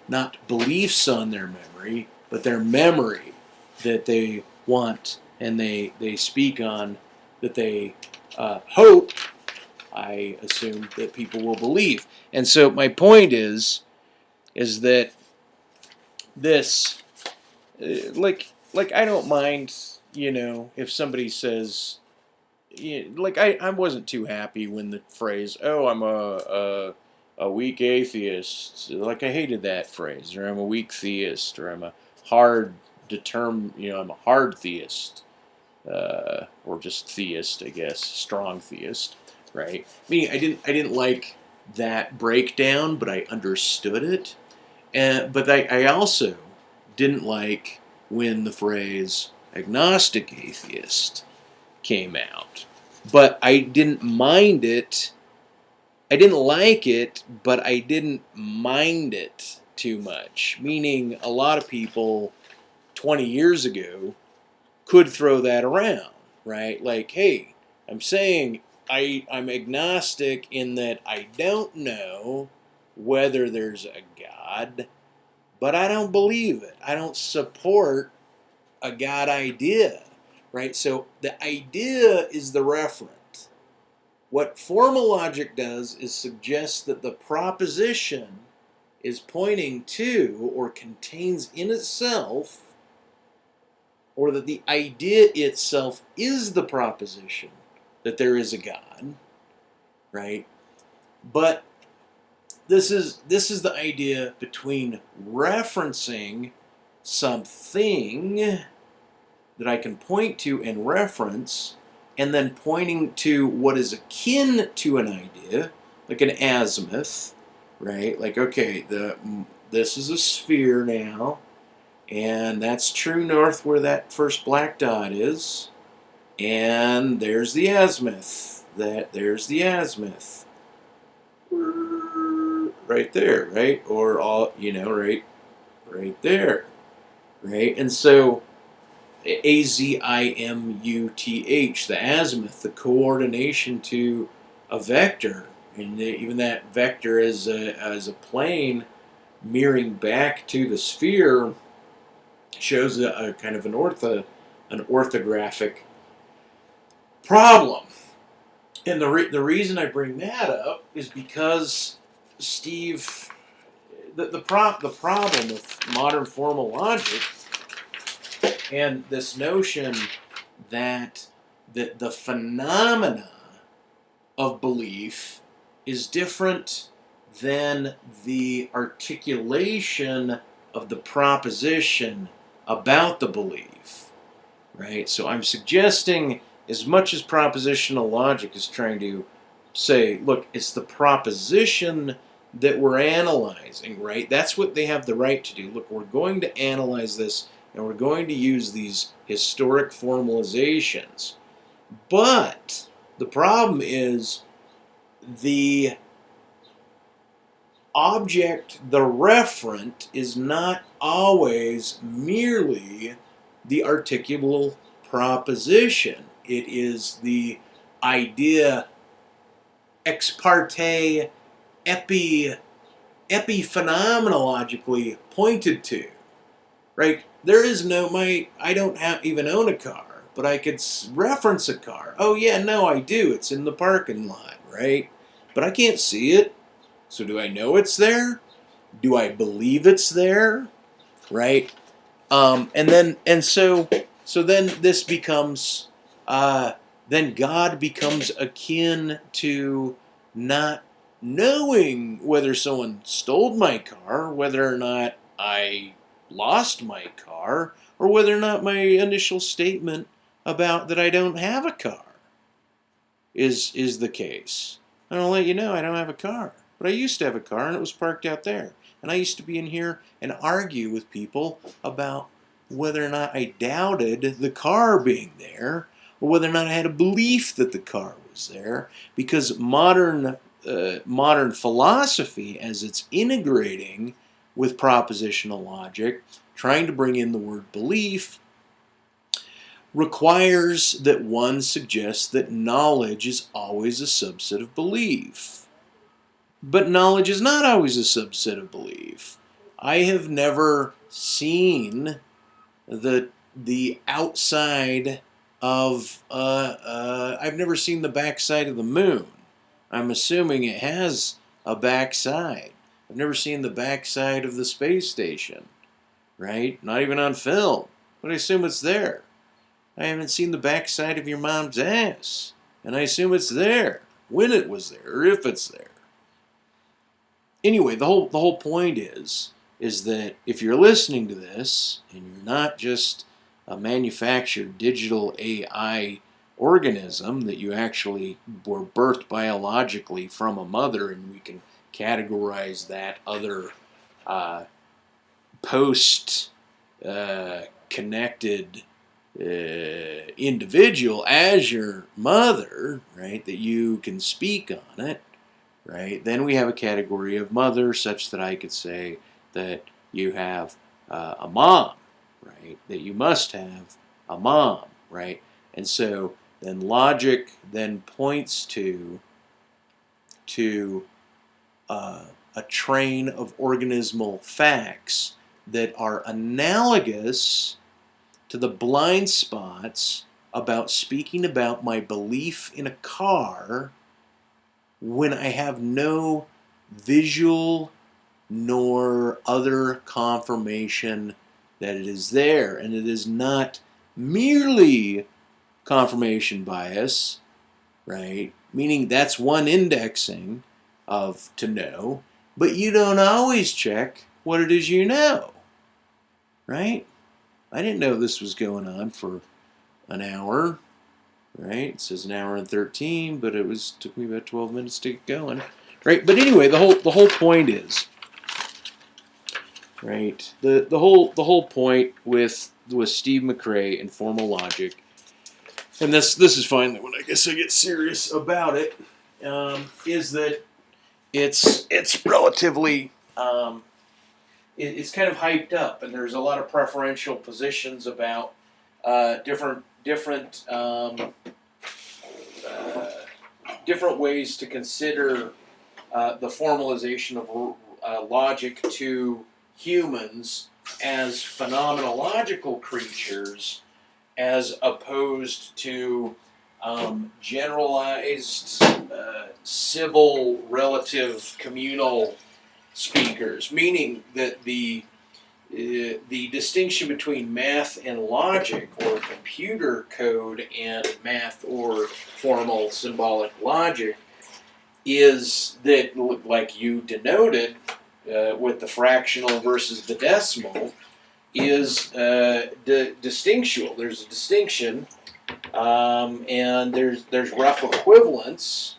not beliefs on their memory, but their memory that they want and they speak on, that they hope, I assume, that people will believe. And so my point is that this, like I don't mind, if somebody says, like I wasn't too happy when the phrase, "Oh, I'm a weak atheist," like I hated that phrase, or "I'm a weak theist," or "I'm a hard I'm a hard theist," or just theist, I guess, strong theist, right? Meaning I didn't like that breakdown, but I understood it, but I also didn't like when the phrase agnostic atheist came out. But I didn't mind it. I didn't like it, but I didn't mind it too much. Meaning a lot of people 20 years ago could throw that around, right? Like, hey, I'm saying I'm agnostic in that I don't know whether there's a God, but I don't believe it. I don't support a God idea, right? So the idea is the referent. What formal logic does is suggest that the proposition is pointing to or contains in itself, or that the idea itself is the proposition that there is a God, right? But this is the idea between referencing something that I can point to and reference, and then pointing to what is akin to an idea, like an azimuth, right? Like, okay, this is a sphere now, and that's true north where that first black dot is, and there's the azimuth. There's the azimuth. Right there, right? Or all, right there, right? And so azimuth, the azimuth, the coordination to a vector, and even that vector as a plane mirroring back to the sphere shows a kind of an orthographic problem. And the reason I bring that up is because, Steve, the problem with modern formal logic and this notion that the phenomena of belief is different than the articulation of the proposition about the belief, right? So I'm suggesting, as much as propositional logic is trying to say, look, it's the proposition that we're analyzing, right? That's what they have the right to do. Look, we're going to analyze this, and we're going to use these historic formalizations. But the problem is the object, the referent, is not always merely the articulable proposition. It is the idea ex parte epiphenomenologically pointed to, right? There is no, I don't even own a car, but I could reference a car. Oh yeah, no, I do. It's in the parking lot, right? But I can't see it. So do I know it's there? Do I believe it's there? Right? So then this becomes, then God becomes akin to not knowing whether someone stole my car, whether or not I lost my car, or whether or not my initial statement about that I don't have a car is the case. And I'll let you know I don't have a car. But I used to have a car, and it was parked out there. And I used to be in here and argue with people about whether or not I doubted the car being there, or whether or not I had a belief that the car was there, because modern philosophy, as it's integrating with propositional logic, trying to bring in the word belief, requires that one suggests that knowledge is always a subset of belief. But knowledge is not always a subset of belief. I have never seen the outside of, I've never seen the backside of the moon. I'm assuming it has a backside. I've never seen the backside of the space station, right? Not even on film, but I assume it's there. I haven't seen the backside of your mom's ass, and I assume it's there, when it was there, or if it's there. Anyway, the whole point is that if you're listening to this and you're not just a manufactured digital AI organism, that you actually were birthed biologically from a mother, and we can categorize that other post-connected individual as your mother, right, that you can speak on it, right? Then we have a category of mother such that I could say that you have a mom, right? That you must have a mom, right? And so then logic then points to a train of organismal facts that are analogous to the blind spots about speaking about my belief in a car when I have no visual nor other confirmation that it is there. And it is not merely confirmation bias, right? Meaning that's one indexing of to know, but you don't always check what it is you know, right? I didn't know this was going on for an hour, right? It says an hour and 13, but took me about 12 minutes to get going, right? But anyway, the whole point is, right? The whole point with Steve Mcrae and formal logic, and this is finally when I guess I get serious about it, is that it's relatively it's kind of hyped up, and there's a lot of preferential positions about different ways to consider the formalization of logic to humans as phenomenological creatures, as opposed to generalized civil relative communal speakers, meaning that the distinction between math and logic, or computer code and math or formal symbolic logic, is that, like you denoted with the fractional versus the decimal, is distinctual. There's a distinction, and there's rough equivalence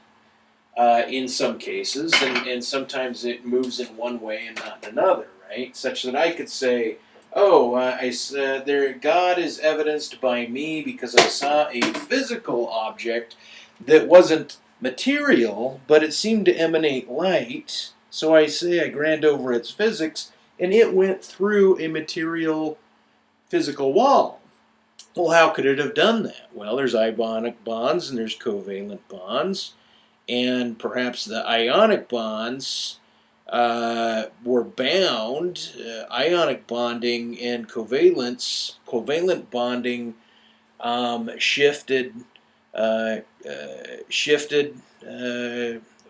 in some cases, and sometimes it moves in one way and not in another, right? Such that I could say, oh, God is evidenced by me because I saw a physical object that wasn't material, but it seemed to emanate light. So I say I grant over its physics, and it went through a material physical wall. Well, how could it have done that? Well, there's ionic bonds and there's covalent bonds, and perhaps the ionic bonds were bound. Ionic bonding and covalent bonding shifted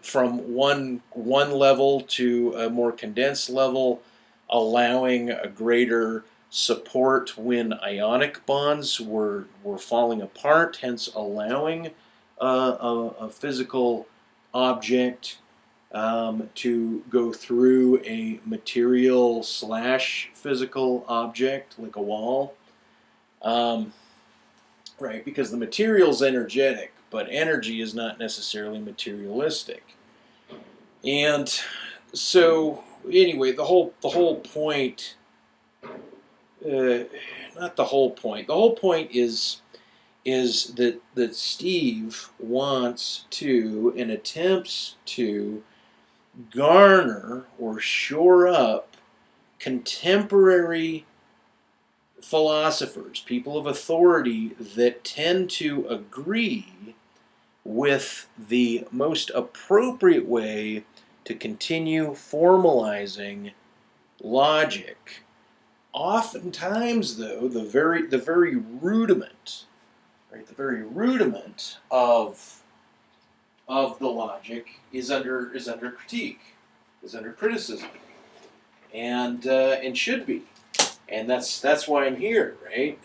from one level to a more condensed level, allowing a greater support when ionic bonds were falling apart, hence allowing a physical object to go through a material / physical object like a wall. Right, because the material is energetic, but energy is not necessarily materialistic. And so, anyway, the whole point, not the whole point. The whole point is that Steve wants to and attempts to garner or shore up contemporary philosophers, people of authority that tend to agree with the most appropriate way to continue formalizing logic. Oftentimes, though, the very rudiment, right, the very rudiment of the logic is under critique, is under criticism, and should be. And that's why I'm here, right?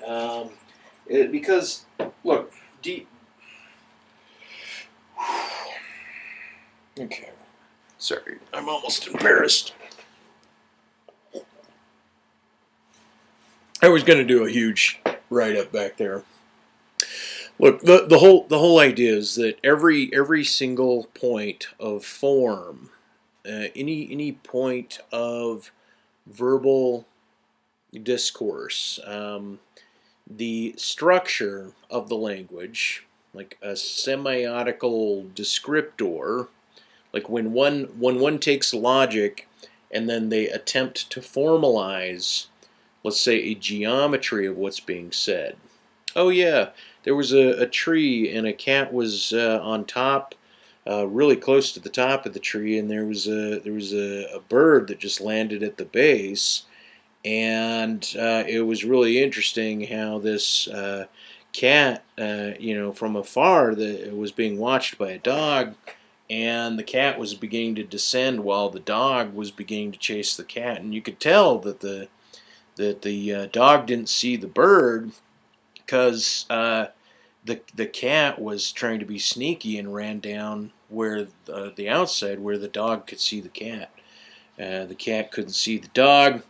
Because, look, okay, sorry, I'm almost embarrassed. I was going to do a huge write-up back there. Look, the whole idea is that every single point of form, any point of verbal discourse, the structure of the language, like a semiotical descriptor, like when one takes logic and then they attempt to formalize, let's say, a geometry of what's being said. Oh yeah, there was a tree and a cat was on top, really close to the top of the tree, and there was a bird that just landed at the base. And it was really interesting how this cat, from afar, it was being watched by a dog, and the cat was beginning to descend while the dog was beginning to chase the cat. And you could tell that the dog didn't see the bird because the cat was trying to be sneaky and ran down where the outside where the dog could see the cat. The cat couldn't see the dog.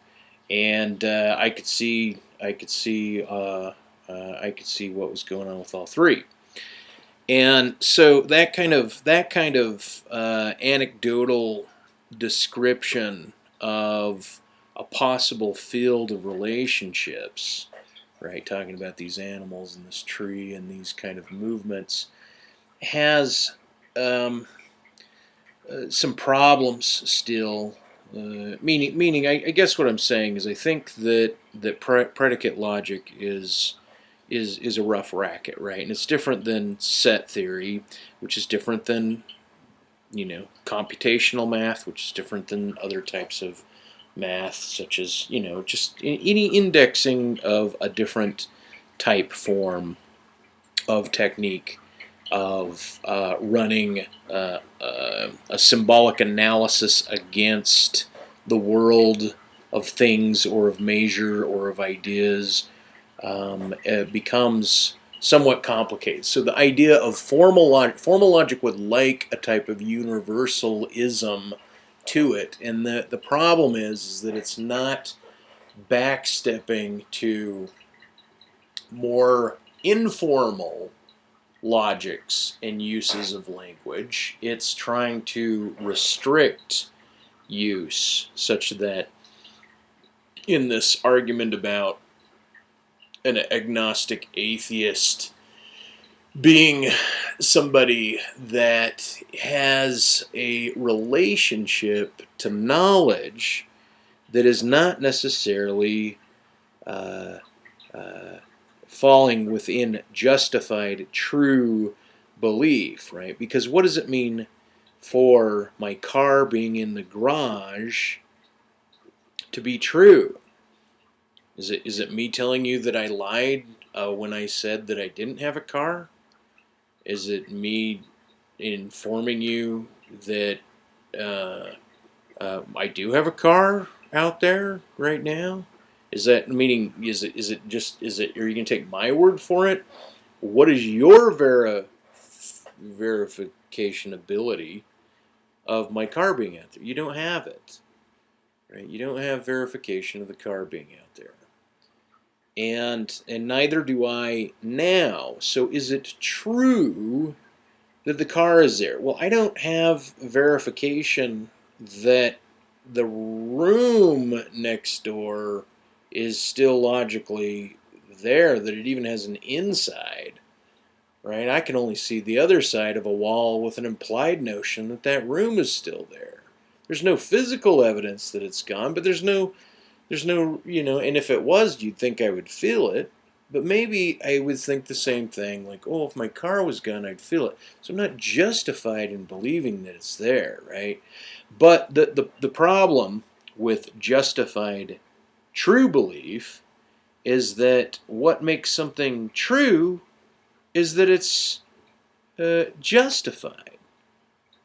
And I could see what was going on with all three, and so that kind of anecdotal description of a possible field of relationships, right? Talking about these animals and this tree and these kind of movements has some problems still. Meaning, I guess what I'm saying is I think that predicate logic is a rough racket, right? And it's different than set theory, which is different than computational math, which is different than other types of math, such as just any indexing of a different type form of technique of running a symbolic analysis against the world of things or of measure or of ideas it becomes somewhat complicated. So the idea of formal logic would like a type of universalism to it, and the problem is that it's not backstepping to more informal logics and uses of language. It's trying to restrict use such that in this argument about an agnostic atheist being somebody that has a relationship to knowledge that is not necessarily uh, uh, falling within justified true belief, right? Because what does it mean for my car being in the garage to be true? Is it me telling you that I lied when I said that I didn't have a car? Is it me informing you that I do have a car out there right now? Is that meaning? Is it are you gonna take my word for it? What is your verification ability of my car being out there? You don't have it, right? You don't have verification of the car being out there, and neither do I now. So is it true that the car is there? Well, I don't have verification that the room next door is still logically there, that it even has an inside, right? I can only see the other side of a wall with an implied notion that that room is still there. There's no physical evidence that it's gone, but there's no, and if it was, you'd think I would feel it. But maybe I would think the same thing, like, oh, if my car was gone, I'd feel it. So I'm not justified in believing that it's there, right? But the problem with justified true belief is that what makes something true is that it's justified,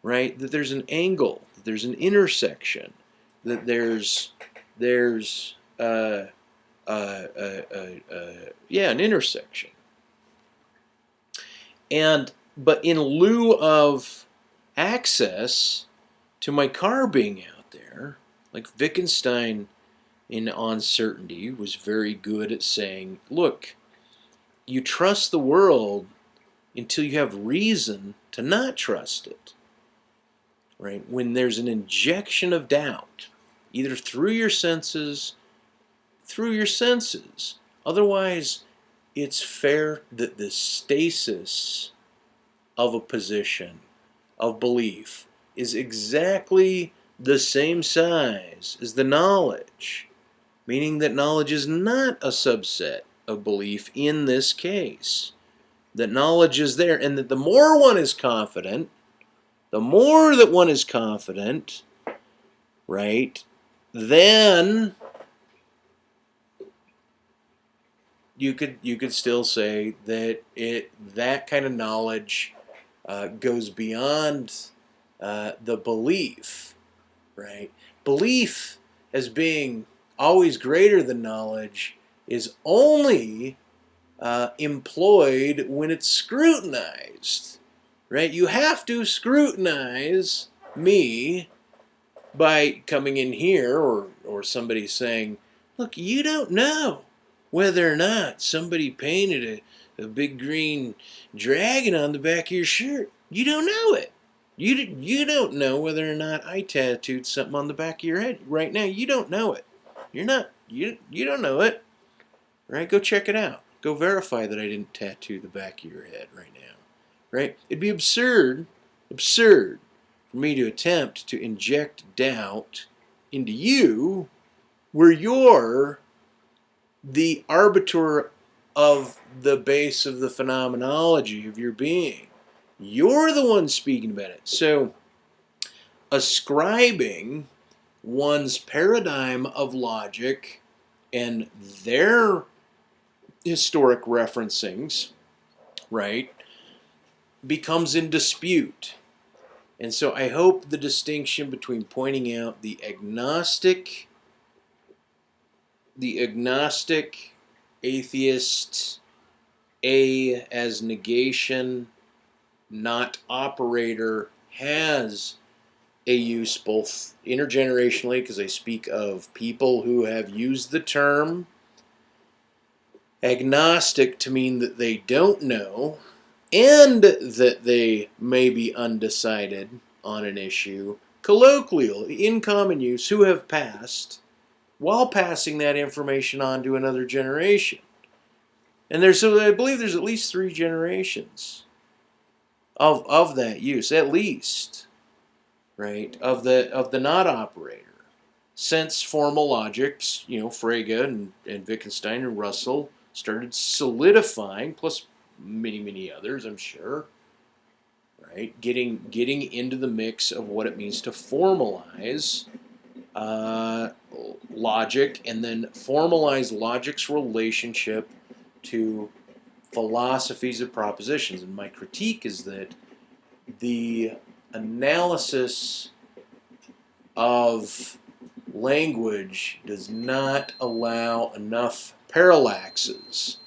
right? That there's an angle, that there's an intersection, that there's an intersection. But in lieu of access to my car being out there, like Wittgenstein in Uncertainty was very good at saying, look, you trust the world until you have reason to not trust it, right? When there's an injection of doubt, either through your senses. Otherwise, it's fair that the stasis of a position of belief is exactly the same size as the knowledge, meaning that knowledge is not a subset of belief in this case. That knowledge is there, and that the more one is confident, right, then you could still say that that kind of knowledge goes beyond the belief, right? Belief as being always greater than knowledge is only employed when it's scrutinized, right? You have to scrutinize me by coming in here or somebody saying, look, you don't know whether or not somebody painted a big green dragon on the back of your shirt. You don't know it. You don't know whether or not I tattooed something on the back of your head right now. You don't know it. You don't know it. Right? Go check it out. Go verify that I didn't tattoo the back of your head right now. Right? It'd be absurd for me to attempt to inject doubt into you where you're the arbiter of the base of the phenomenology of your being. You're the one speaking about it. So, ascribing one's paradigm of logic and their historic referencings, right, becomes in dispute. And so I hope the distinction between pointing out the agnostic atheist, A as negation, not operator, has a use both intergenerationally, because they speak of people who have used the term agnostic to mean that they don't know, and that they may be undecided on an issue, colloquial, in common use, who have passed, while passing that information on to another generation. And I believe there's at least 3 generations of that use, at least, right, of the not operator. Since formal logics, Frege and Wittgenstein and Russell started solidifying, plus many others, I'm sure, right, getting into the mix of what it means to formalize logic, and then formalize logic's relationship to philosophies of propositions. And my critique is that the analysis of language does not allow enough parallaxes.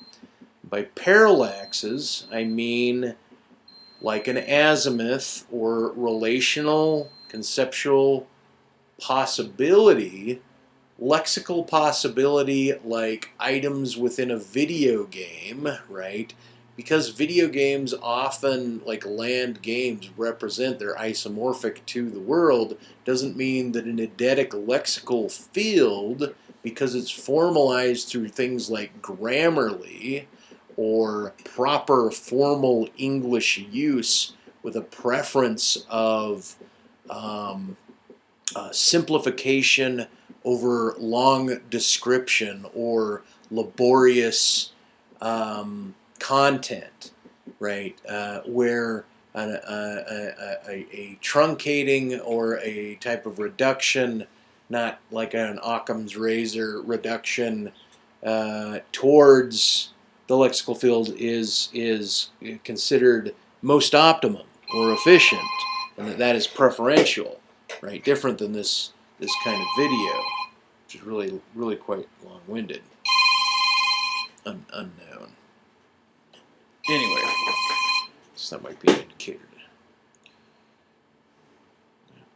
By parallaxes, I mean like an azimuth or relational conceptual possibility, lexical possibility, like items within a video game, right? Because video games often, like land games, represent their isomorphic to the world, doesn't mean that an eidetic lexical field, because it's formalized through things like Grammarly or proper formal English use with a preference of simplification over long description or laborious content, right? Where a truncating or a type of reduction, not like an Occam's razor reduction towards the lexical field is considered most optimum or efficient, and that is preferential, right? Different than this kind of video, which is really quite long-winded, unknown. Anyway, so that might be an indicator.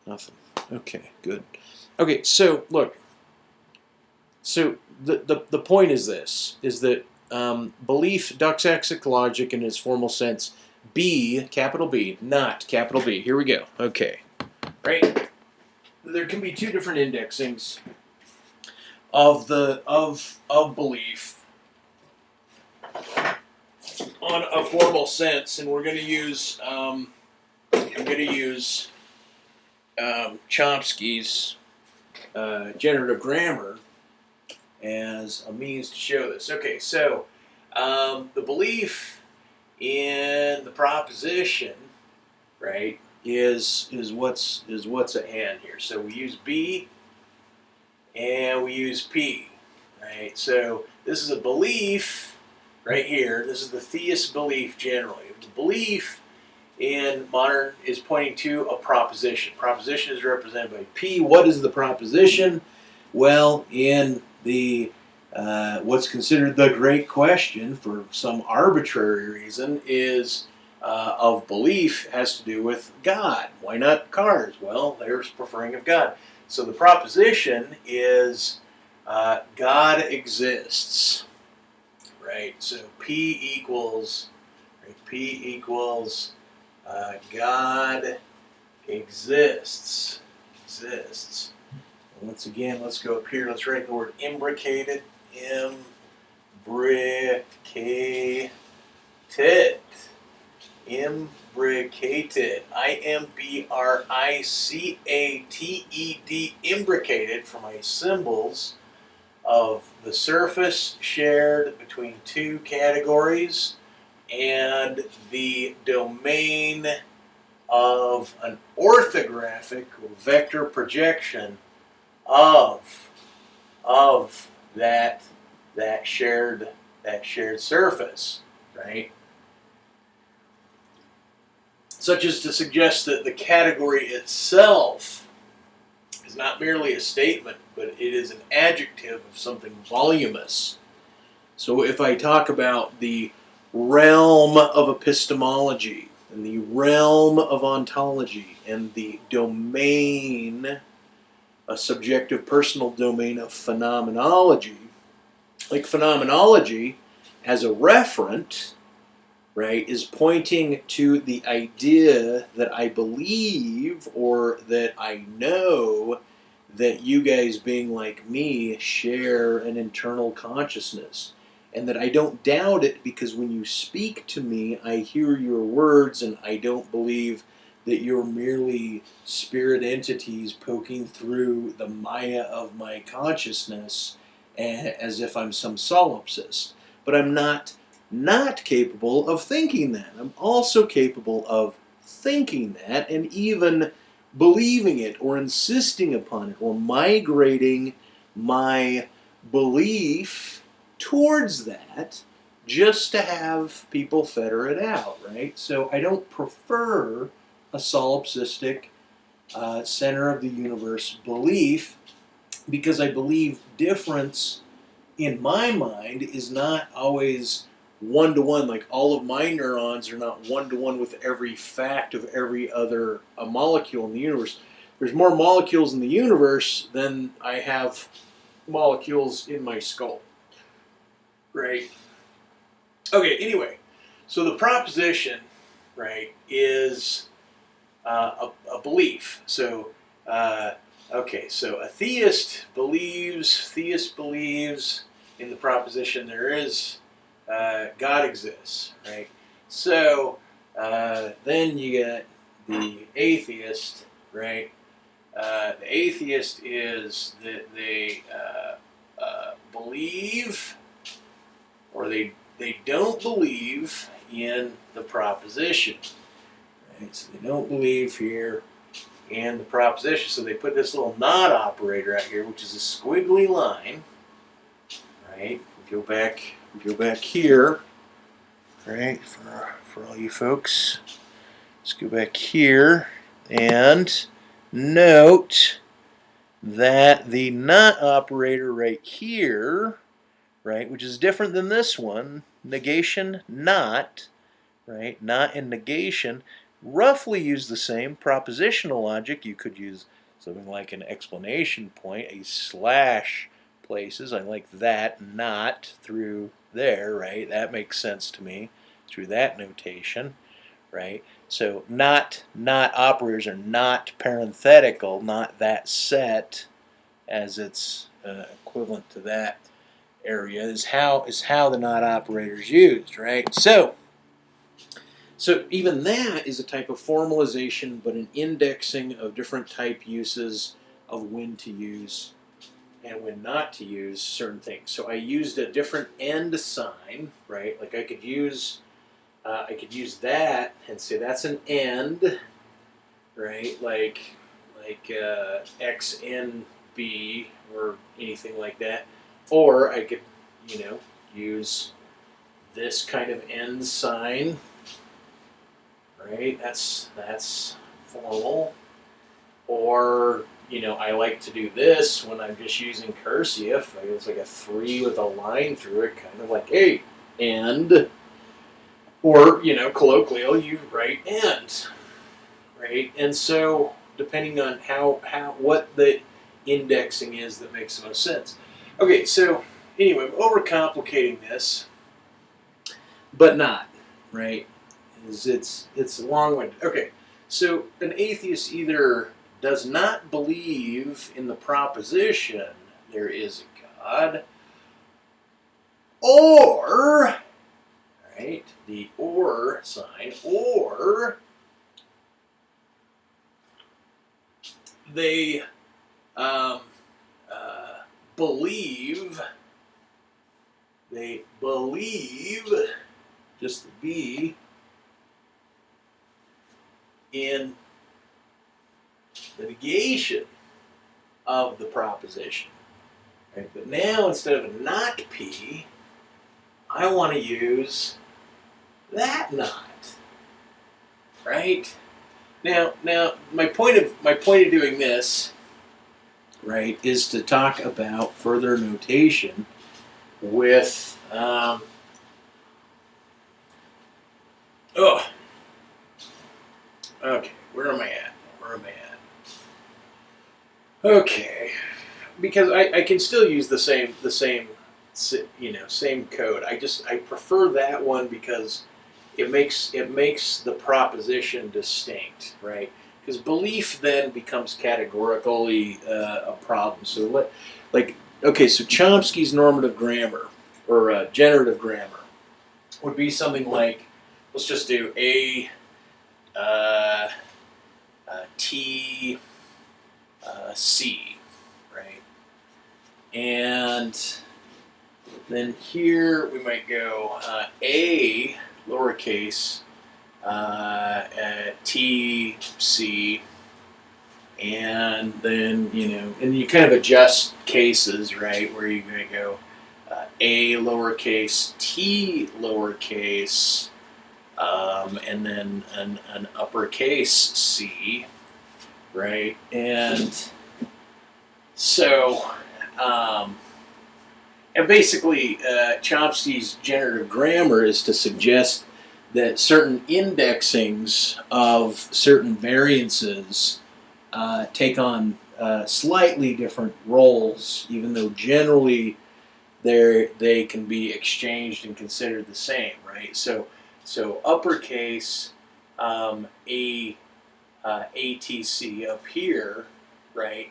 Nothing. Okay, good. Okay, so look. So the point is this: is that belief, Doxastic logic in its formal sense, B, capital B, not capital B. Here we go. Okay, right. There can be 2 different indexings of belief on a formal sense, and we're going to use Chomsky's generative grammar as a means to show this. Okay, so the belief in the proposition, right, is what's at hand here. So we use B and we use P, right? So this is a belief right here. This is the theist belief generally. The belief in modern is pointing to a proposition. Proposition is represented by P. What is the proposition? Well, in the what's considered the great question for some arbitrary reason is of belief has to do with God. Why not cars? Well, there's preferring of God. So the proposition is God exists, right? So P equals God exists. Once again, let's go up here. Let's write the word imbricated. Imbricated. Imbricated. I-M-B-R-I-C-A-T-E-D. Imbricated for my symbols of the surface shared between 2 categories and the domain of an orthographic or vector projection of that shared surface, right? Such as to suggest that the category itself is not merely a statement, but it is an adjective of something voluminous. So if I talk about the realm of epistemology, in the realm of ontology and the domain, a subjective personal domain of phenomenology, like phenomenology as a referent, right, is pointing to the idea that I believe or that I know that you guys being like me share an internal consciousness. And that I don't doubt it because when you speak to me, I hear your words and I don't believe that you're merely spirit entities poking through the maya of my consciousness as if I'm some solipsist. But I'm not capable of thinking that. I'm also capable of thinking that and even believing it or insisting upon it or migrating my belief towards that just to have people fetter it out, right? So I don't prefer a solipsistic center of the universe belief because I believe difference in my mind is not always one-to-one. Like all of my neurons are not one-to-one with every fact of every other molecule in the universe. There's more molecules in the universe than I have molecules in my skull. Right. Okay, anyway, so the proposition, right, is a belief. So, okay, so a theist believes in the proposition there is God exists, right? So, then you get the atheist, right? The atheist is that they believe or they don't believe in the proposition. Right? So they don't believe here in the proposition. So they put this little not operator out here, which is a squiggly line. Right? We go back here. Right? For all you folks. Let's go back here and note that the not operator right here, right, which is different than this one, negation, not, right, not and negation, roughly use the same. Propositional logic, you could use something like an explanation point, a slash places, I like that, not through there, right, that makes sense to me, through that notation, right, so not operators are not parenthetical, not that set, as it's equivalent to that area is how the not operator is used, right? So even that is a type of formalization, but an indexing of different type uses of when to use and when not to use certain things. So I used a different and sign, right? Like I could use that and say that's an and, right? Like XNB or anything like that. Or I could, use this kind of end sign, right? That's formal. Or, I like to do this when I'm just using cursive. It's like a 3 with a line through it, kind of like, hey, and. Or, colloquial, you write and, right? And so, depending on what the indexing is that makes the most sense. Okay, so anyway, I'm overcomplicating this, but not, right? It's long-winded. Okay, so an atheist either does not believe in the proposition there is a God, or, right, the or sign, or they believe, just the B, in the negation of the proposition. Right? But now instead of a not P, I want to use that not. Right? Now my point of doing this, right, is to talk about further notation with Okay, where am I at? Okay, because I can still use the same same code. I prefer that one because it makes the proposition distinct, right? Because belief then becomes categorically a problem. So so Chomsky's normative grammar or generative grammar would be something like, let's just do T C, right? And then here we might go A lowercase T C, and then and you kind of adjust cases, right? Where you're going to go A lowercase T lowercase, and then an uppercase C, right? And so, and basically, Chomsky's generative grammar is to suggest that certain indexings of certain variances take on slightly different roles, even though generally they can be exchanged and considered the same, right? So uppercase ATC up here, right?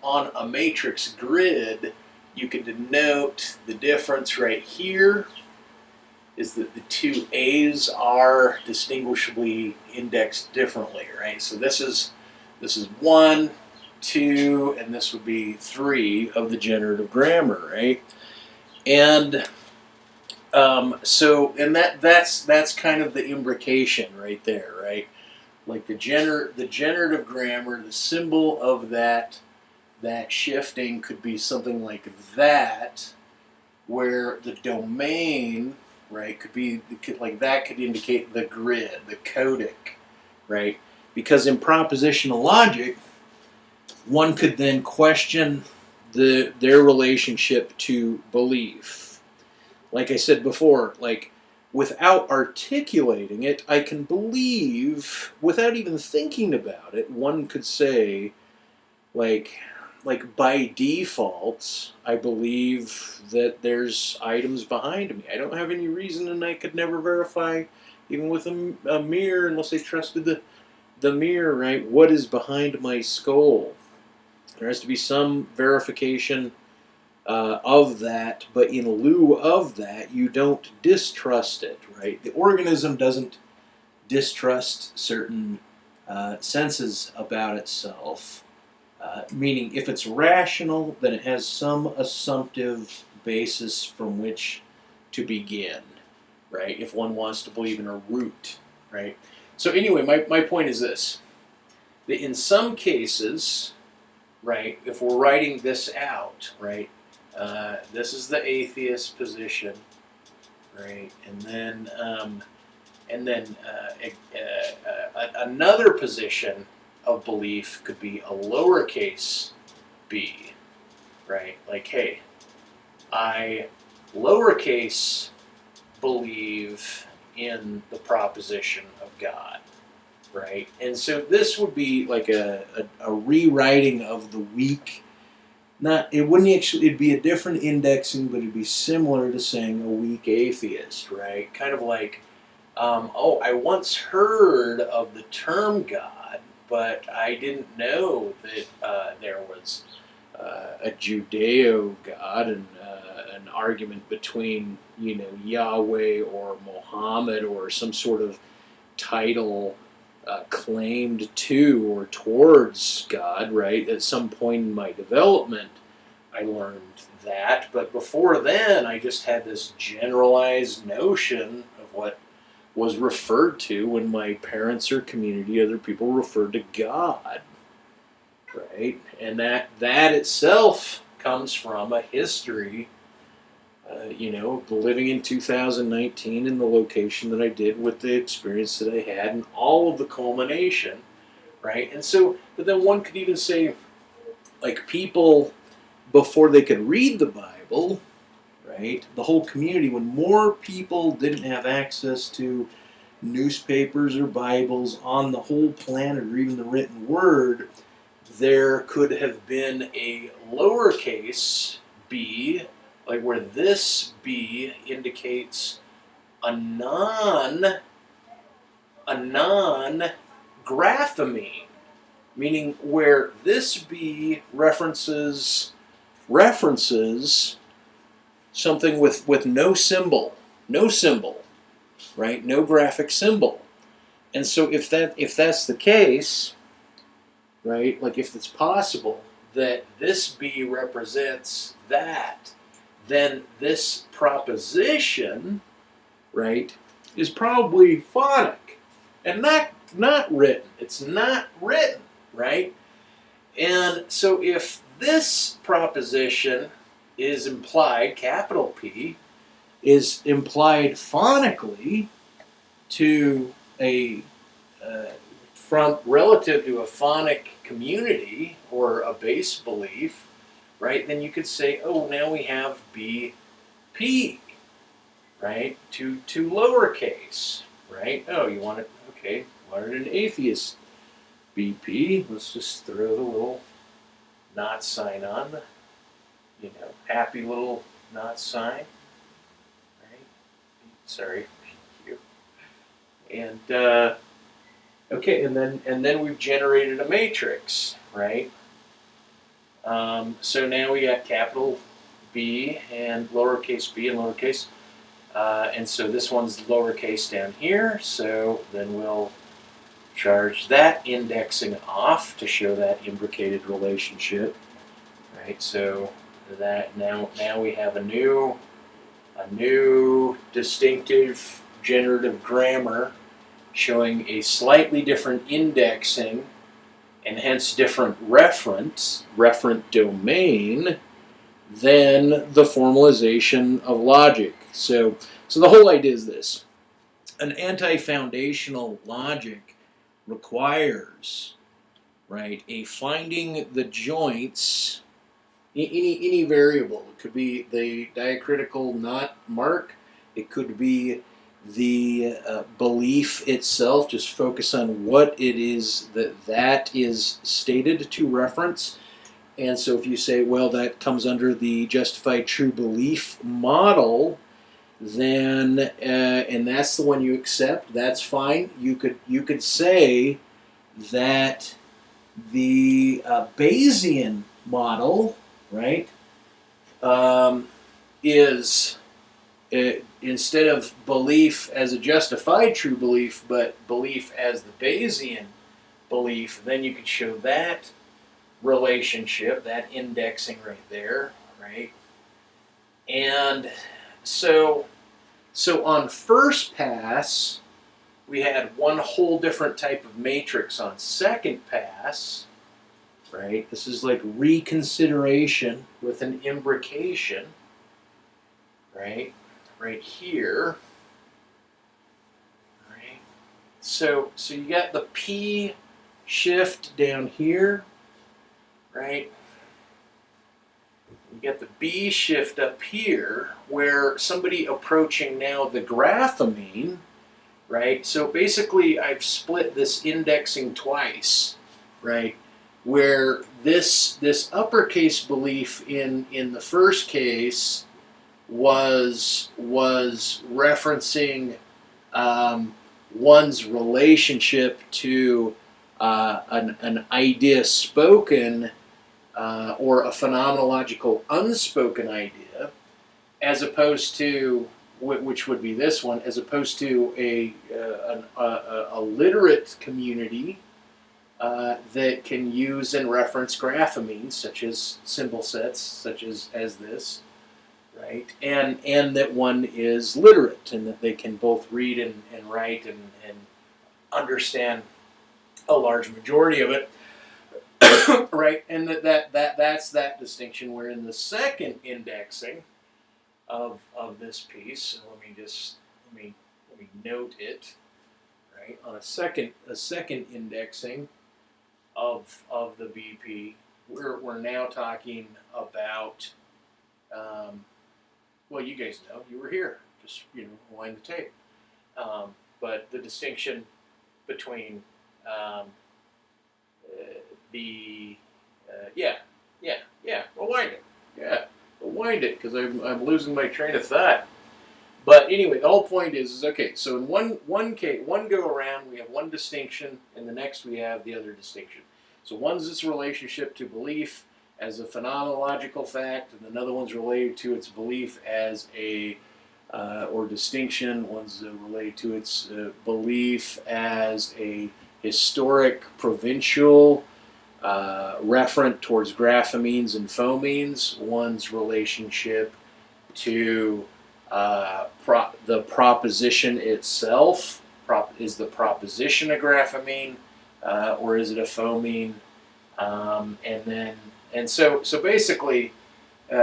On a matrix grid, you can denote the difference right here is that the two A's are distinguishably indexed differently, right? So this is 1, 2, and this would be 3 of the generative grammar, right? And that's kind of the imbrication right there, right? Like the generative grammar, the symbol of that shifting could be something like that, where the domain, right, could indicate the grid, the codic, right? Because in propositional logic, one could then question their relationship to belief. Like I said before, without articulating it, I can believe, without even thinking about it, one could say, like by default, I believe that there's items behind me. I don't have any reason, and I could never verify, even with a mirror, unless I trusted the mirror, right? What is behind my skull? There has to be some verification of that, but in lieu of that, you don't distrust it, right? The organism doesn't distrust certain senses about itself, meaning if it's rational, then it has some assumptive basis from which to begin, right? If one wants to believe in a root, right? So anyway, my point is this, that in some cases, right, if we're writing this out, right, this is the atheist position, right, and then another position of belief could be a lowercase b, right? Like, hey, I lowercase believe in the proposition of God, right? And so this would be like a rewriting of the weak. It'd be a different indexing, but it'd be similar to saying a weak atheist, right? Kind of like, I once heard of the term God, but I didn't know that there was a Judeo God and an argument between, Yahweh or Muhammad or some sort of title claimed to or towards God, right? At some point in my development, I learned that, but before then, I just had this generalized notion of what was referred to when my parents or community, other people referred to God, right? And that itself comes from a history, living in 2019 in the location that I did with the experience that I had and all of the culmination, right? And so, but then one could even say, like, people, before they could read the Bible, right, the whole community, when more people didn't have access to newspapers or Bibles on the whole planet, or even the written word, there could have been a lowercase b, like where this b indicates a non-grapheme, meaning where this b references something with no symbol, right? No graphic symbol. And so if that's the case, right, like if it's possible that this b represents that, then this proposition, right, is probably phonic and not written. It's not written, right? And so if this proposition is implied, capital P, is implied phonically to a from relative to a phonic community or a base belief, right? Then you could say, oh, now we have BP, right? To lowercase, right? Oh, you want it? Okay, wanted an atheist BP. Let's just throw the little not sign on, the happy little not sign, right? Sorry, thank you. And okay, and then we've generated a matrix, right? So now we got capital B and lowercase b and lowercase, and so this one's lowercase down here. So then we'll charge that indexing off to show that imbricated relationship, right? So that now we have a new distinctive generative grammar showing a slightly different indexing and hence different referent domain than the formalization of logic. So the whole idea is this: an anti-foundational logic requires, right, a finding the joints, any variable. It could be the diacritical not mark. It could be the belief itself. Just focus on what it is that is stated to reference. And so if you say, well, that comes under the justified true belief model, then and that's the one you accept, that's fine. You could say that the Bayesian model, right, is instead of belief as a justified true belief, but belief as the Bayesian belief. Then you could show that relationship, that indexing right there, right? And so on first pass, we had one whole different type of matrix. On second pass, right, this is like reconsideration with an imbrication, right here, right? So you got the P shift down here, right? You get the B shift up here, where somebody approaching now the grapheme, right? So basically I've split this indexing twice, right? Where this uppercase belief in the first case was referencing one's relationship to an idea spoken or a phenomenological unspoken idea, as opposed to, which would be this one, as opposed to a literate community that can use and reference graphemes, such as symbol sets, such as this, right? And that one is literate, and that they can both read and write and understand a large majority of it. Right, and that's that distinction. Where in the second indexing of this piece, so let me note it, right? On a second indexing of the BP, we're now talking about, well, you guys know, you were here, just wind the tape. but the distinction between rewind it. Yeah, rewind it because I'm losing my train of thought. But anyway, the whole point is okay. So in one case, one go around, we have one distinction, and the next we have the other distinction. So one's its relationship to belief as a phenomenological fact, and another one's related to its belief as a or distinction. One's related to its belief as a historic provincial referent towards graphemenes and phonemes. One's relationship to the proposition itself. Is the proposition a graphemene or is it a phoneme? And so basically,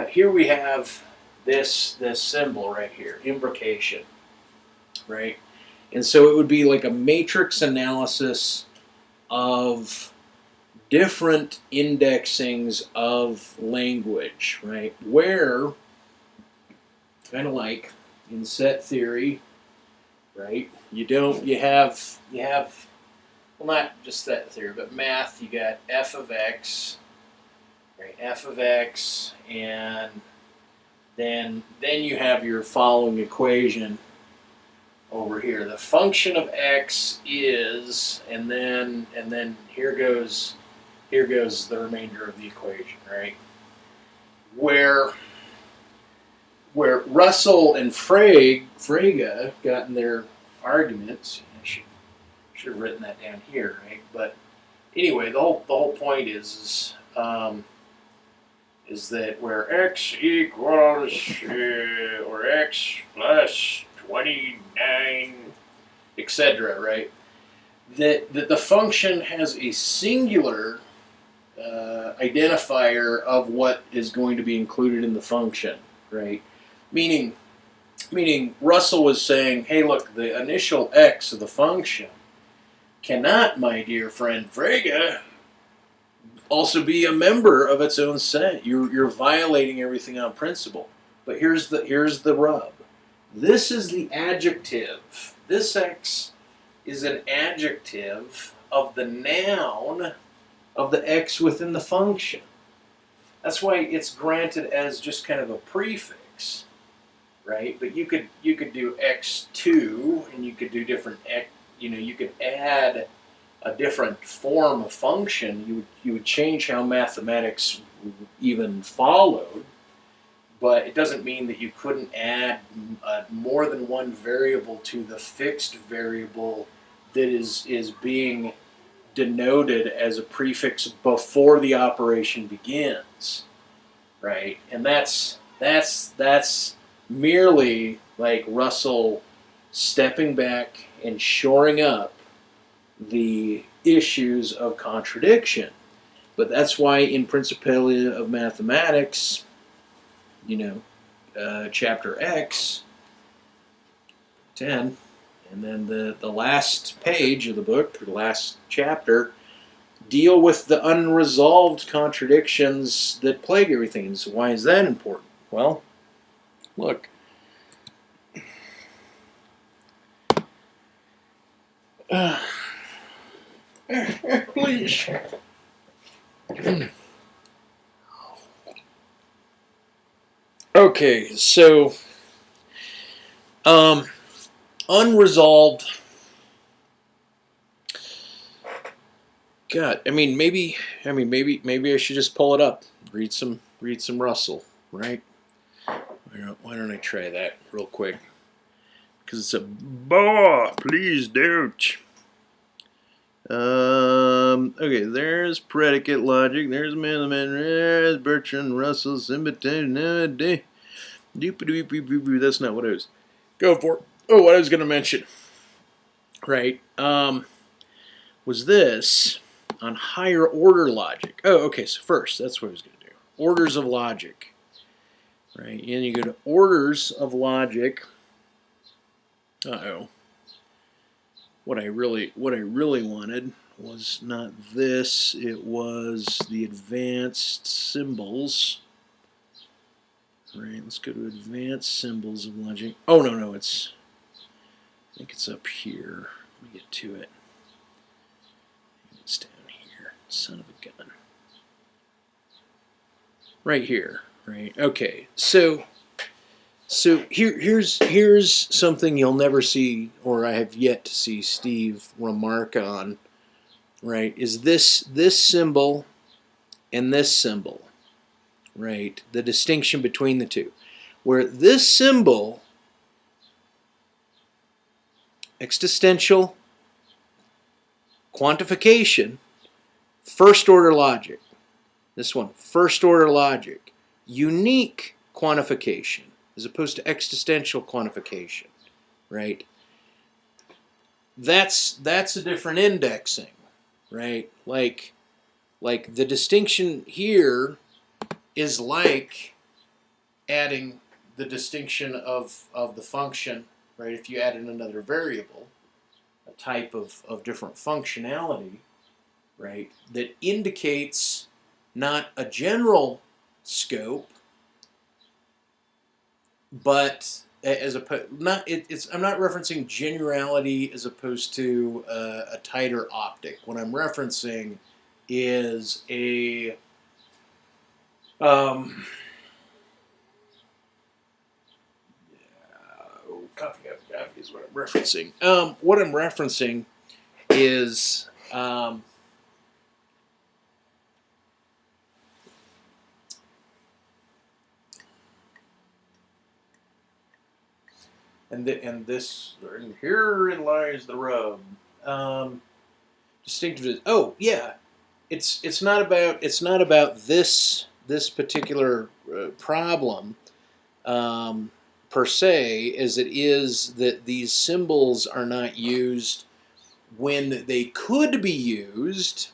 here we have this symbol right here, imbrication, right? And so it would be like a matrix analysis of different indexings of language, right? Where, kind of like in set theory, right? You have, well, not just set theory, but math, you got f of x, right? F of x, and then you have your following equation over here. The function of x is, and then here goes the remainder of the equation, right? Where Russell and Frege got in their arguments, I should have written that down here, right? But anyway, the whole point is that where x equals or x plus 29, etc., right? That the function has a singular identifier of what is going to be included in the function, right? Meaning Russell was saying, hey, look, the initial x of the function cannot, my dear friend Frege, also be a member of its own set. You're violating everything on principle. But here's the rub. This is the adjective. This x is an adjective of the noun of the x within the function. That's why it's granted as just kind of a prefix, right? But you could do x2, and you could do different x. You could add a different form of function. You would change how mathematics even followed, but it doesn't mean that you couldn't add more than one variable to the fixed variable that is being denoted as a prefix before the operation begins, right? And that's merely like Russell stepping back and shoring up the issues of contradiction. But that's why in Principia of Mathematics, chapter X, 10, and then the last page of the book, or the last chapter, deal with the unresolved contradictions that plague everything. And so why is that important? Well, look. Please. Okay, so unresolved. God, maybe I should just pull it up, read some Russell, right? Why don't I try that real quick? Because it's a please don't. Okay, there's predicate logic. There's there's Bertrand Russell's imitation. That's not what I was go for. Oh, what I was going to mention, right? Was this on higher order logic? Oh, okay. So first, that's what I was going to do. Orders of logic, right? And you go to orders of logic. What I really wanted was not this. It was the advanced symbols. All right, let's go to advanced symbols of logic. Oh, no, it's I think it's up here. Let me get to it. It's down here. Son of a gun. Right here. Right. Okay. So here's something you'll never see, or I have yet to see Steve remark on. Right. Is this symbol and this symbol. Right. The distinction between the two. Where this symbol, existential quantification, first order logic. This one, first order logic. Unique quantification as opposed to existential quantification, right? That's a different indexing, right? Like the distinction here is like adding the distinction of the function, right? If you added another variable, a type of different functionality, right, that indicates not a general scope, but as a not it's I'm not referencing generality as opposed to a tighter optic. What I'm referencing is a copy is what I'm referencing. What I'm referencing is and herein lies the rub. Distinctive. Oh yeah, it's not about this particular problem per se, as it is that these symbols are not used when they could be used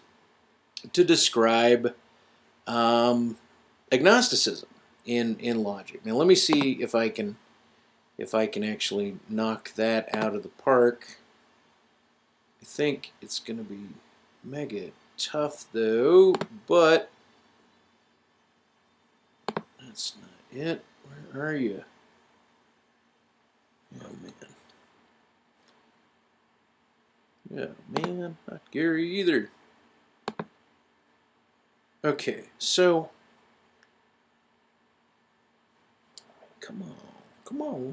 to describe agnosticism in logic. Now let me see if I can actually knock that out of the park. I think it's going to be mega tough though, but that's not it. Where are you? Oh man. Yeah, man, not Gary either. Okay, so come on,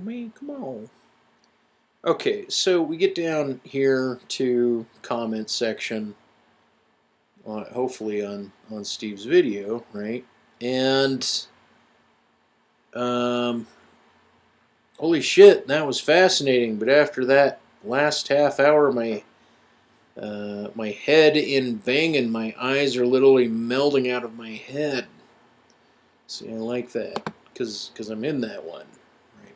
man, come on. Okay, so we get down here to comment section, hopefully on Steve's video, right? And holy shit, that was fascinating. But after that last half hour, my head in banging, my eyes are literally melting out of my head. See, I like that because I'm in that one, right?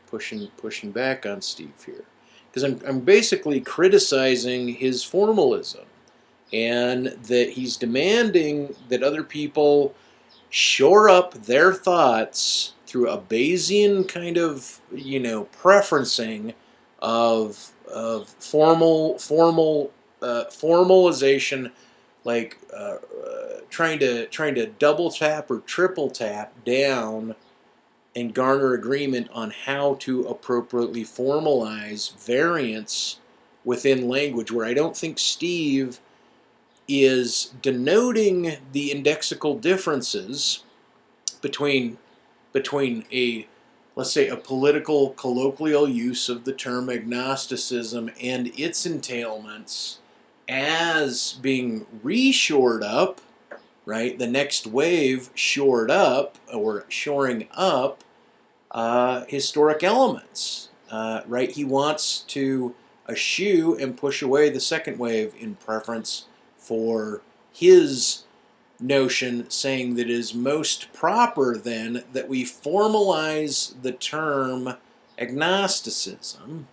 Pushing back on Steve here. Because I'm basically criticizing his formalism, and that he's demanding that other people shore up their thoughts through a Bayesian kind of, preferencing of formalization, like trying to double tap or triple tap down and garner agreement on how to appropriately formalize variance within language, where I don't think Steve is denoting the indexical differences between a, let's say, a political colloquial use of the term agnosticism and its entailments as being re-shored up, right? The next wave shored up, or shoring up historic elements, right? He wants to eschew and push away the second wave in preference for his notion, saying that it is most proper then that we formalize the term agnosticism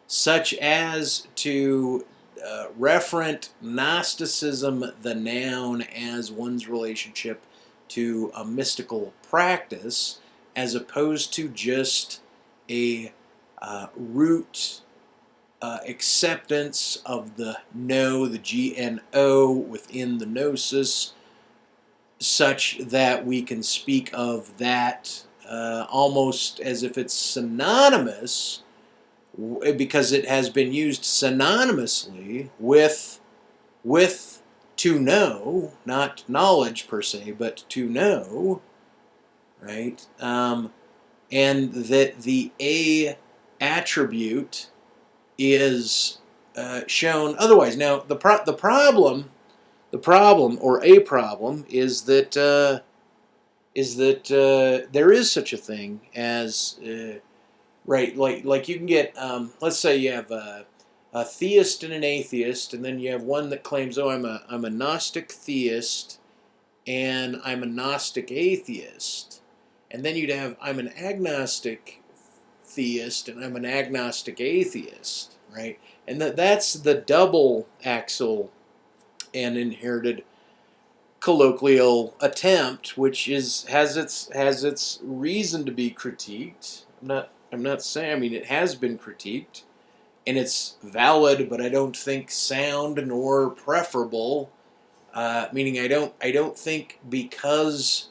such as to referent Gnosticism, the noun, as one's relationship to a mystical practice, as opposed to just a root acceptance of the no, the GNO within the gnosis, such that we can speak of that almost as if it's synonymous because it has been used synonymously with to know, not knowledge per se, but to know, right? And that the A attribute is shown otherwise. Now, the problem or a problem is that there is such a thing as right, like you can get let's say you have a theist and an atheist, and then you have one that claims, oh, I'm a Gnostic theist and I'm a Gnostic atheist, and then you'd have I'm an agnostic theist and I'm an agnostic atheist, right? And that's the double axial and inherited colloquial attempt, which has its reason to be critiqued. I'm not saying, I mean, it has been critiqued and it's valid, but I don't think sound nor preferable. Meaning I don't think because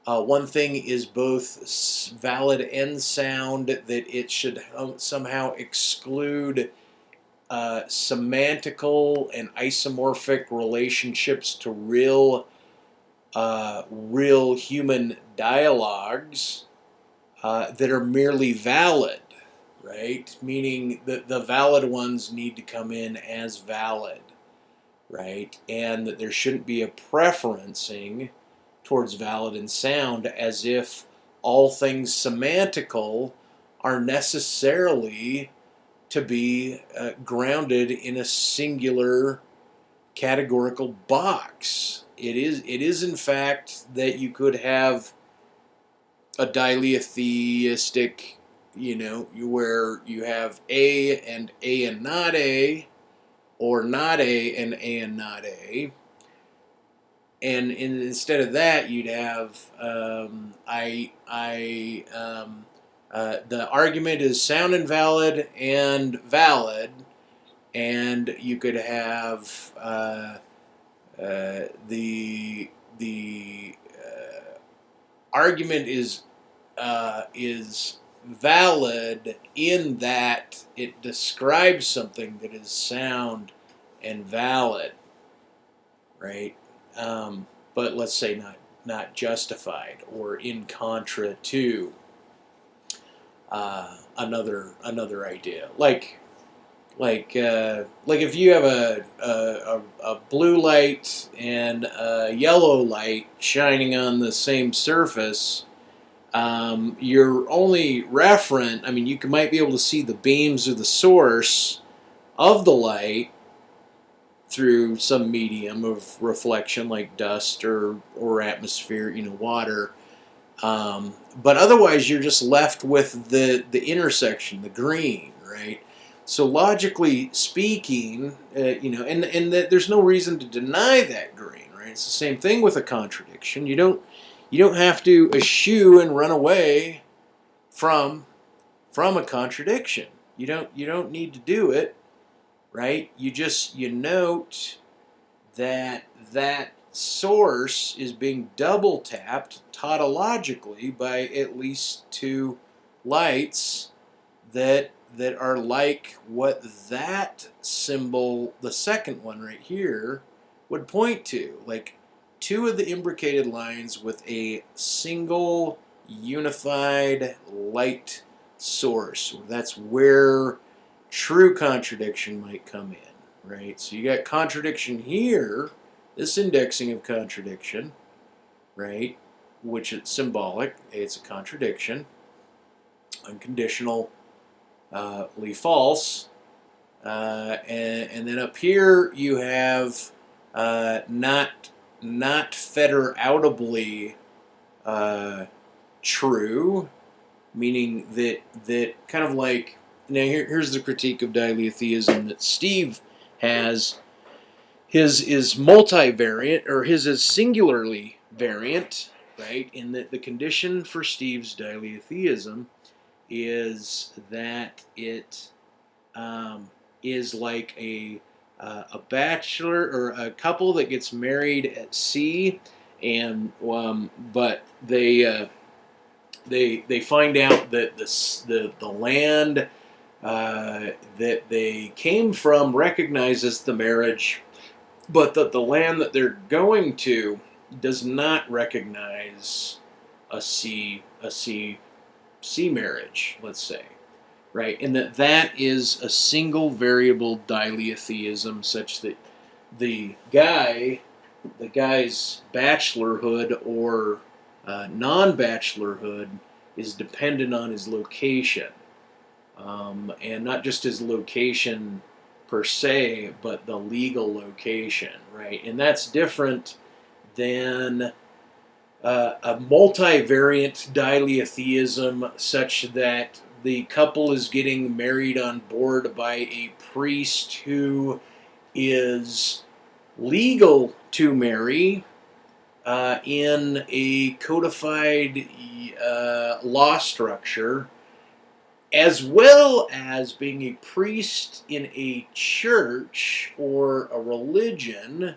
one thing is both valid and sound that it should somehow exclude semantical and isomorphic relationships to real human dialogues that are merely valid, right? Meaning that the valid ones need to come in as valid, right? And that there shouldn't be a preferencing towards valid and sound as if all things semantical are necessarily to be grounded in a singular categorical box. It is in fact that you could have a diletheistic, where you have A and not A, or not A and not A. And instead of that, you'd have the argument is sound and valid, and you could have the argument is valid in that it describes something that is sound and valid, right? But let's say not justified or in contra to another idea, like if you have a blue light and a yellow light shining on the same surface, your only referent, I mean, you might be able to see the beams of the source of the light through some medium of reflection like dust or atmosphere, water. But otherwise, you're just left with the intersection, the green, right? So logically speaking, and there's no reason to deny that green, right? It's the same thing with a contradiction. You don't have to eschew and run away from a contradiction. You don't need to do it, right? You note that source is being double tapped tautologically by at least two lights that are like what that symbol, the second one right here, would point to. Like two of the imbricated lines with a single unified light source. That's where true contradiction might come in, right? So you got contradiction here, this indexing of contradiction, right? Which is symbolic. It's a contradiction. Unconditionally false. And then up here you have not federoutably true, meaning that kind of like, now here's the critique of diletheism that Steve has. His is multivariant, or his is singularly variant, right? In that the condition for Steve's diletheism is that it is like a bachelor or a couple that gets married at sea, and but they find out that the land that they came from recognizes the marriage, but that the land that they're going to does not recognize a C marriage, let's say, right? And that is a single variable dileotheism, such that the guy's bachelorhood or non-bachelorhood is dependent on his location, and not just his location per se, but the legal location, right? And that's different than a multivariant dileotheism, such that the couple is getting married on board by a priest who is legal to marry in a codified law structure, as well as being a priest in a church or a religion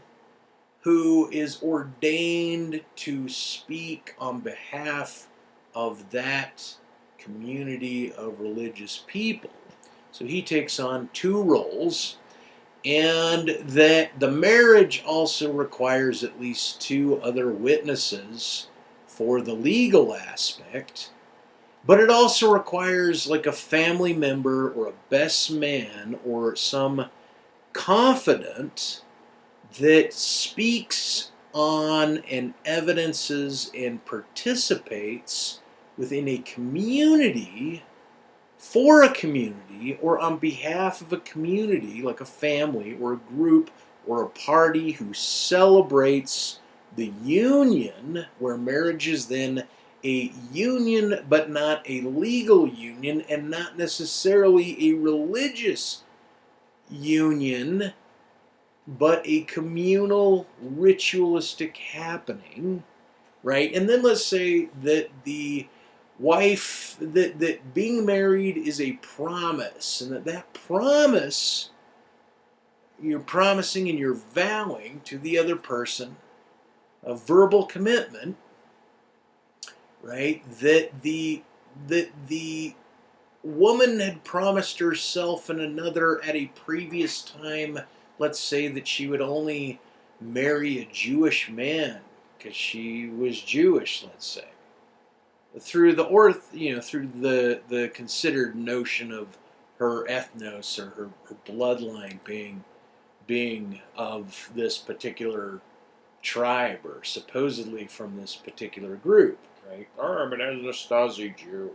who is ordained to speak on behalf of that community of religious people. So he takes on two roles, and that the marriage also requires at least two other witnesses for the legal aspect, but it also requires like a family member or a best man or some confidant that speaks on and evidences and participates within a community, for a community, or on behalf of a community, like a family or a group or a party who celebrates the union, where marriage is then a union but not a legal union, and not necessarily a religious union, but a communal ritualistic happening, right? And then let's say that the wife, that being married is a promise, and that promise, you're promising and you're vowing to the other person a verbal commitment, right? That the woman had promised herself and another at a previous time, let's say that she would only marry a Jewish man because she was Jewish, let's say, through the considered notion of her ethnos, or her bloodline being of this particular tribe, or supposedly from this particular group, right? Oh, I'm an Anastasi Jew,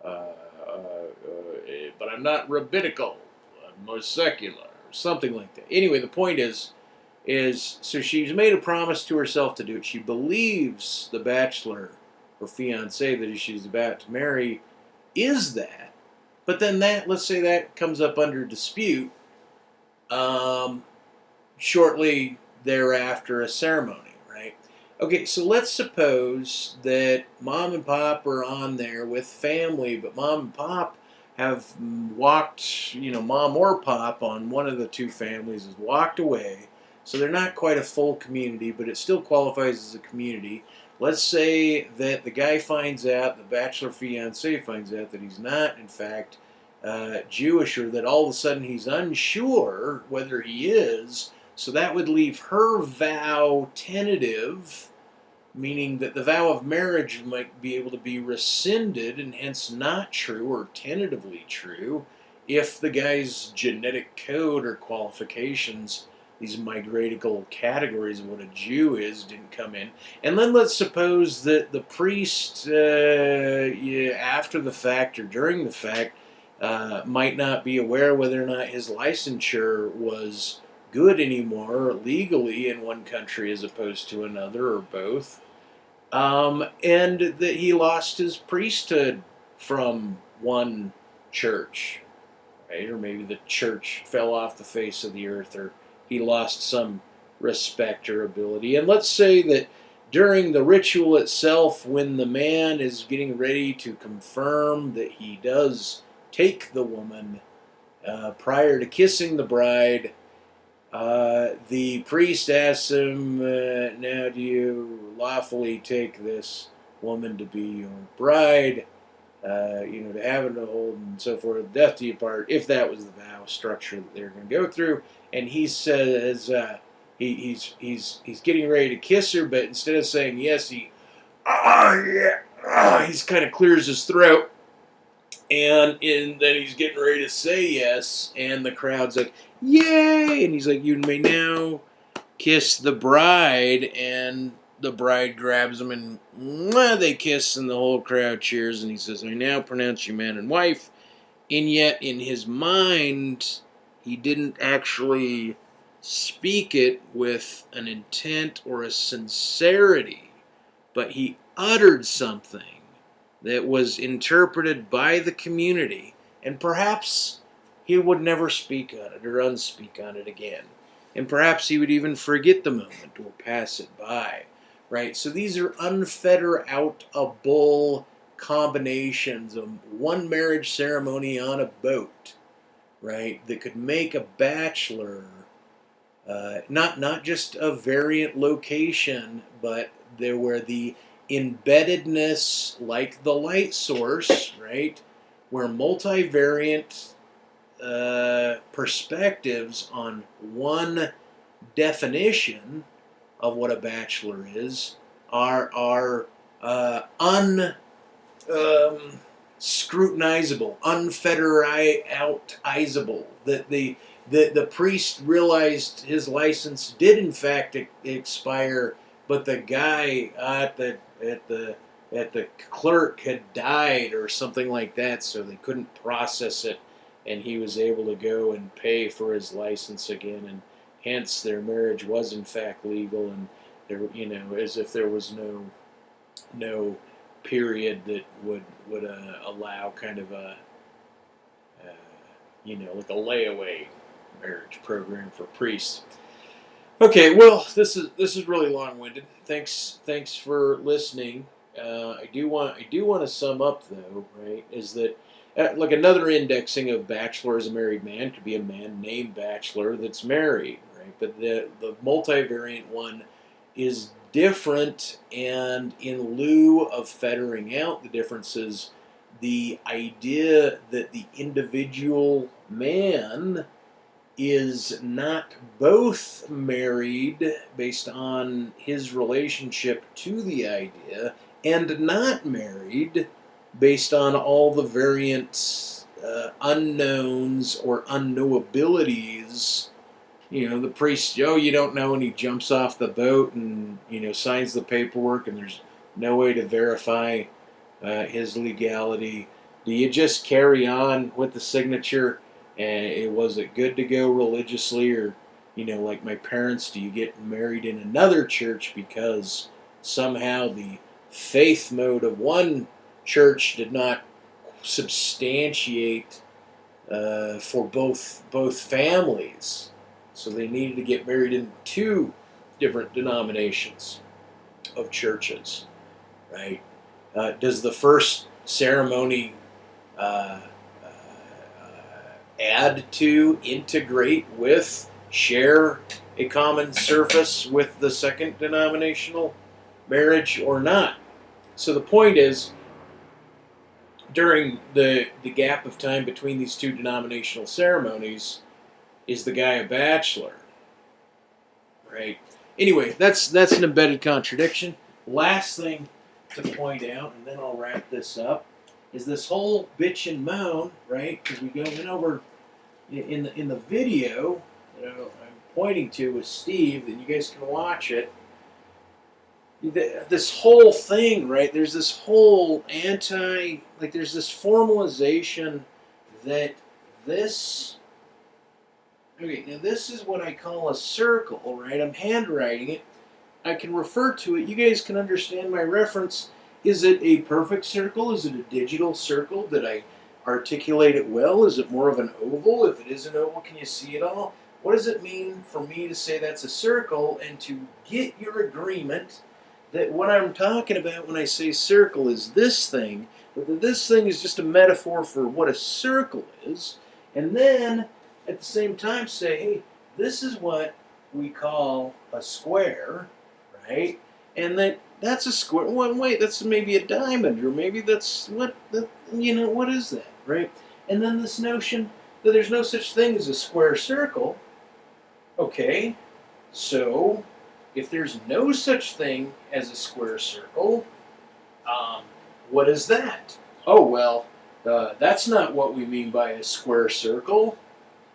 but I'm not rabbinical. I'm more secular, or something like that. Anyway, the point is so she's made a promise to herself to do it. She believes the bachelor or fiance that she's about to marry is that, but then let's say that comes up under dispute shortly thereafter a ceremony, right? Okay, so let's suppose that mom and pop are on there with family, but mom and pop have walked, mom or pop on one of the two families has walked away, so they're not quite a full community, but it still qualifies as a community. Let's say that the guy finds out, the bachelor fiance finds out that he's not, in fact, Jewish, or that all of a sudden he's unsure whether he is. So that would leave her vow tentative, meaning that the vow of marriage might be able to be rescinded and hence not true or tentatively true if the guy's genetic code or qualifications, these migratical categories of what a Jew is, didn't come in. And then let's suppose that the priest, after the fact or during the fact, might not be aware whether or not his licensure was good anymore legally in one country as opposed to another, or both, and that he lost his priesthood from one church, right? Or maybe the church fell off the face of the earth, or he lost some respect or ability. And let's say that during the ritual itself, when the man is getting ready to confirm that he does take the woman, prior to kissing the bride, the priest asks him, now do you lawfully take this woman to be your bride? to heaven to hold and so forth, death to you part, if that was the vow structure that they're going to go through. And he says he's getting ready to kiss her, but instead of saying yes, he's kind of clears his throat. And then he's getting ready to say yes, and the crowd's like, yay! And he's like, you may now kiss the bride, and the bride grabs him, and they kiss, and the whole crowd cheers, and he says, I now pronounce you man and wife. And yet, in his mind, he didn't actually speak it with an intent or a sincerity, but he uttered something that was interpreted by the community, and perhaps he would never speak on it or unspeak on it again. And perhaps he would even forget the moment or pass it by, right? So these are unfetter-outable combinations of one marriage ceremony on a boat, right, that could make a bachelor not just a variant location, but there where the embeddedness, like the light source, right, where multivariant perspectives on one definition of what a bachelor is are scrutinizable, unfetterizable. That the priest realized his license did in fact expire, but the guy at the clerk had died or something like that, so they couldn't process it, and he was able to go and pay for his license again, and hence their marriage was in fact legal, and there, as if there was no period that would allow kind of a like a layaway marriage program for priests. Okay, well, this is really long-winded. Thanks for listening. I do want to sum up though, right? Is that like another indexing of bachelor as a married man could be a man named Bachelor that's married, right? But the multivariant one is different, and in lieu of fettering out the differences, the idea that the individual man is not both married based on his relationship to the idea and not married based on all the variant unknowns or unknowabilities. The priest, you don't know, and he jumps off the boat and, signs the paperwork, and there's no way to verify his legality. Do you just carry on with the signature, and was it good to go religiously, or, like my parents, do you get married in another church because somehow the faith mode of one church did not substantiate for both families? So they needed to get married in two different denominations of churches, right? Does the first ceremony add to, integrate with, share a common surface with the second denominational marriage or not? So the point is, during the gap of time between these two denominational ceremonies, is the guy a bachelor? Right? Anyway, that's an embedded contradiction. Last thing to point out, and then I'll wrap this up, is this whole bitch and moan, right? Because we went over in the video that I'm pointing to with Steve, that you guys can watch it. This whole thing, right? There's this whole there's this formalization that this. Okay, now this is what I call a circle, right? I'm handwriting it. I can refer to it. You guys can understand my reference. Is it a perfect circle? Is it a digital circle? Did I articulate it well? Is it more of an oval? If it is an oval, can you see it all? What does it mean for me to say that's a circle, and to get your agreement that what I'm talking about when I say circle is this thing, but that this thing is just a metaphor for what a circle is, and then at the same time say, hey, this is what we call a square, right? And that's a square. Well, wait, that's maybe a diamond, or maybe that's what is that, right? And then this notion that there's no such thing as a square circle. Okay, so if there's no such thing as a square circle, what is that? Oh, well, that's not what we mean by a square circle.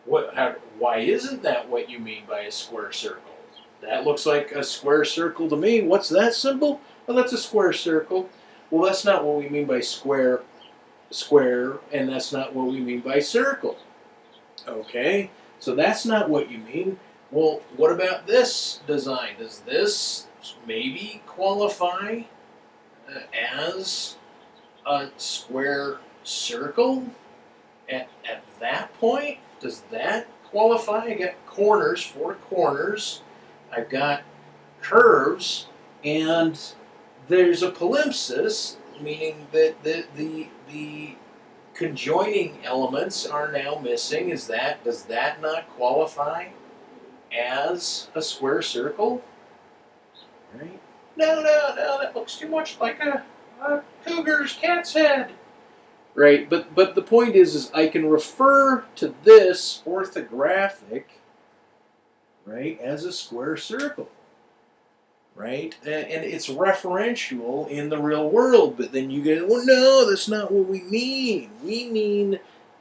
Why isn't that what you mean by a square circle? That looks like a square circle to me. What's that symbol? Oh, that's a square circle. Well, that's not what we mean by square, and that's not what we mean by circle. Okay, so that's not what you mean. Well, what about this design? Does this maybe qualify as a square circle at that point? Does that qualify? I got corners, 4 corners. I've got curves, and there's a palimpsest, meaning that the conjoining elements are now missing. Does that not qualify as a square circle? Right? No, that looks too much like a cougar's cat's head. Right, but the point is I can refer to this orthographic, right, as a square circle, right, and it's referential in the real world. But then you go, well, no, that's not what we mean. We mean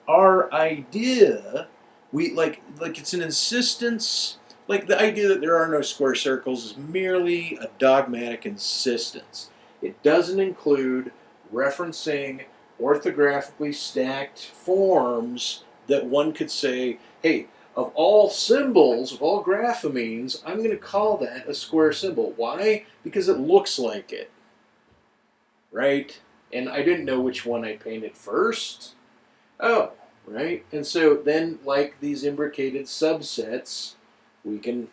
our idea. We like it's an insistence. Like the idea that there are no square circles is merely a dogmatic insistence. It doesn't include referencing orthographically stacked forms that one could say, hey, of all symbols, of all graphemes, I'm going to call that a square symbol. Why? Because it looks like it, right? And I didn't know which one I painted first. Oh, right? And so then, like these imbricated subsets, we can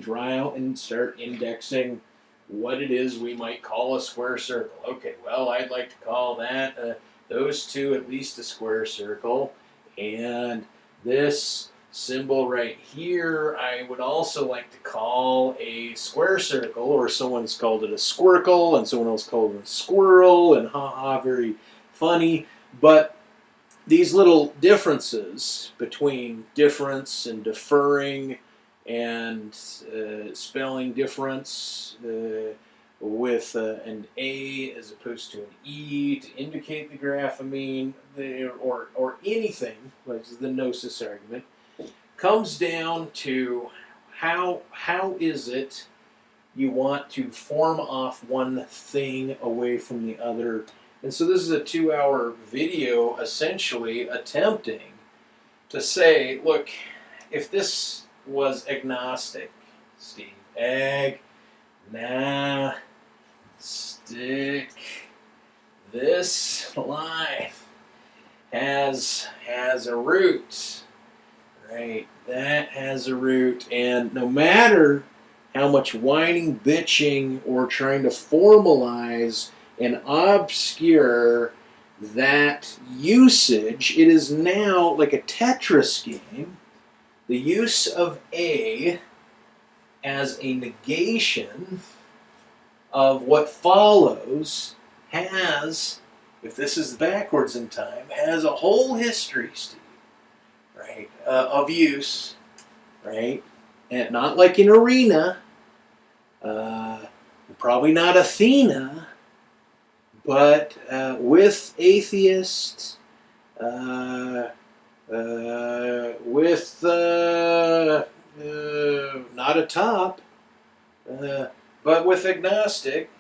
draw out and start indexing what it is we might call a square circle. Okay, well, I'd like to call that those two at least a square circle, and this symbol right here I would also like to call a square circle, or someone's called it a squircle, and someone else called it a squirrel, and haha, very funny. But these little differences between difference and deferring and spelling difference with an A as opposed to an E to indicate the grapheme, or anything, which is the gnosis argument, comes down to how is it you want to form off one thing away from the other. And so this is a 2-hour video essentially attempting to say, look, if this was agnostic, Steve, agnostic, this line has a root, right? That has a root, and no matter how much whining, bitching, or trying to formalize and obscure that usage, it is now like a Tetris game. The use of A as a negation of what follows has, if this is backwards in time, has a whole history, Steve, right, of use, right? And not like in Arena, probably not Athena, but with atheists, with not a top, but with agnostic,